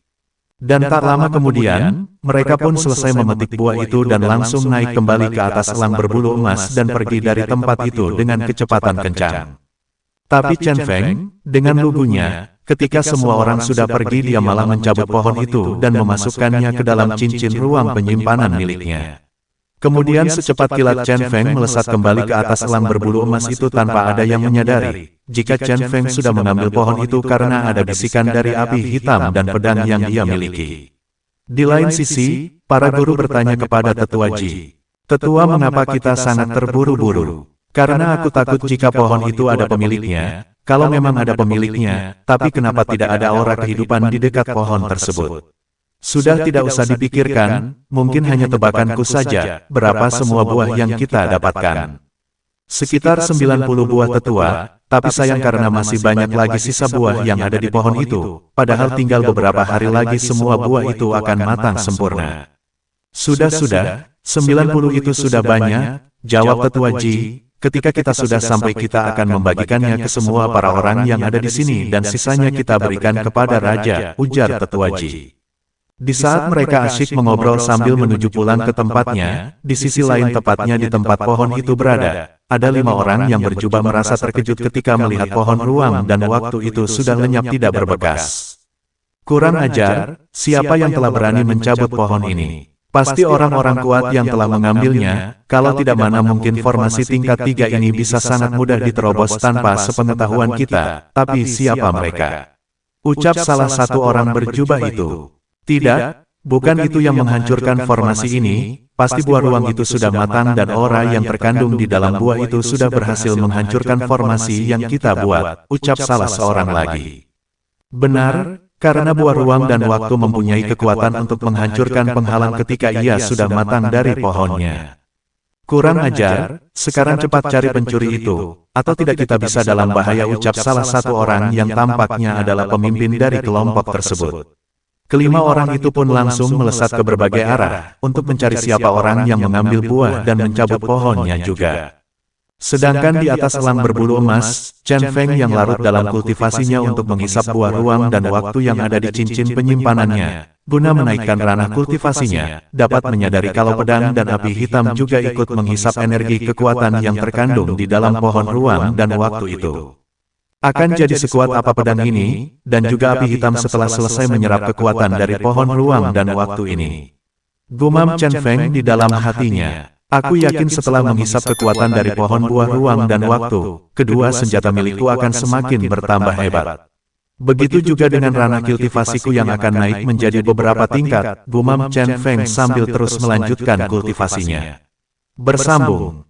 Speaker 1: Dan tak lama kemudian, mereka pun selesai memetik buah itu dan langsung naik kembali ke atas elang berbulu emas dan pergi dari tempat itu dengan kecepatan kencang. Tapi Chen Feng, dengan lugunya, ketika semua orang sudah pergi dia malah mencabut pohon itu dan memasukkannya ke dalam cincin ruang penyimpanan miliknya. Kemudian secepat kilat Chen Feng melesat kembali ke atas elang berbulu emas itu tanpa ada yang menyadari jika Chen Feng sudah mengambil pohon itu karena ada bisikan dari api hitam dan pedang yang dia miliki. Di lain sisi, para guru bertanya kepada Tetua Ji, "Tetua, mengapa kita sangat terburu-buru? Karena aku takut jika pohon itu ada pemiliknya. Kalau memang ada pemiliknya, tapi kenapa tidak ada aura kehidupan di dekat pohon tersebut?" Sudah tidak usah dipikirkan, mungkin hanya tebakanku saja, berapa semua buah yang kita dapatkan. Sekitar 90 buah tetua, tapi sayang karena masih banyak lagi sisa buah yang ada di pohon itu, padahal tinggal beberapa hari lagi semua buah itu akan matang sempurna. Sudah, 90 itu sudah banyak, jawab Tetua Ji, ketika kita sudah sampai kita akan membagikannya ke semua para orang yang ada di sini dan sisanya kita berikan kepada Raja, ujar Tetua Ji. Di saat mereka asyik mengobrol sambil menuju pulang ke tempatnya, di sisi lain tepatnya di tempat pohon itu berada, ada 5 orang yang berjubah merasa terkejut ketika melihat pohon ruang dan waktu itu sudah lenyap tidak berbekas. Kurang ajar, siapa yang telah berani mencabut pohon ini? Pasti orang-orang kuat yang telah mengambilnya, kalau tidak mana mungkin formasi tingkat 3 ini bisa sangat mudah diterobos tanpa sepengetahuan kita, tapi siapa mereka? Ucap salah satu orang berjubah itu. Tidak, bukan itu yang menghancurkan formasi ini, pasti buah ruang itu sudah matang dan aura yang terkandung di dalam buah itu sudah berhasil menghancurkan formasi yang kita buat, ucap salah seorang lagi. Benar, karena buah ruang dan waktu mempunyai kekuatan untuk menghancurkan penghalang ketika ia sudah matang dari pohonnya. Kurang ajar, sekarang cepat cari pencuri itu, atau tidak kita bisa dalam bahaya, ucap salah satu orang yang tampaknya adalah pemimpin dari kelompok tersebut. Kelima orang itu pun langsung melesat ke berbagai arah, untuk mencari siapa orang yang mengambil buah dan mencabut pohonnya juga. Sedangkan di atas elang berbulu emas, Chen Feng yang larut dalam kultivasinya untuk menghisap buah ruang dan waktu yang ada di cincin penyimpanannya, guna menaikkan ranah kultivasinya, dapat menyadari kalau pedang dan api hitam juga ikut menghisap energi kekuatan yang terkandung di dalam pohon ruang dan waktu itu. Akan jadi sekuat apa pedang ini, dan juga api hitam setelah selesai menyerap kekuatan dari pohon ruang dan waktu ini. Gumam Chen Feng di dalam hatinya. Aku yakin setelah menghisap kekuatan dari pohon buah ruang dan waktu, kedua senjata milikku akan semakin bertambah hebat. Begitu juga dengan ranah kultivasiku yang akan naik menjadi beberapa tingkat, gumam Chen Feng sambil terus melanjutkan kultivasinya. Bersambung.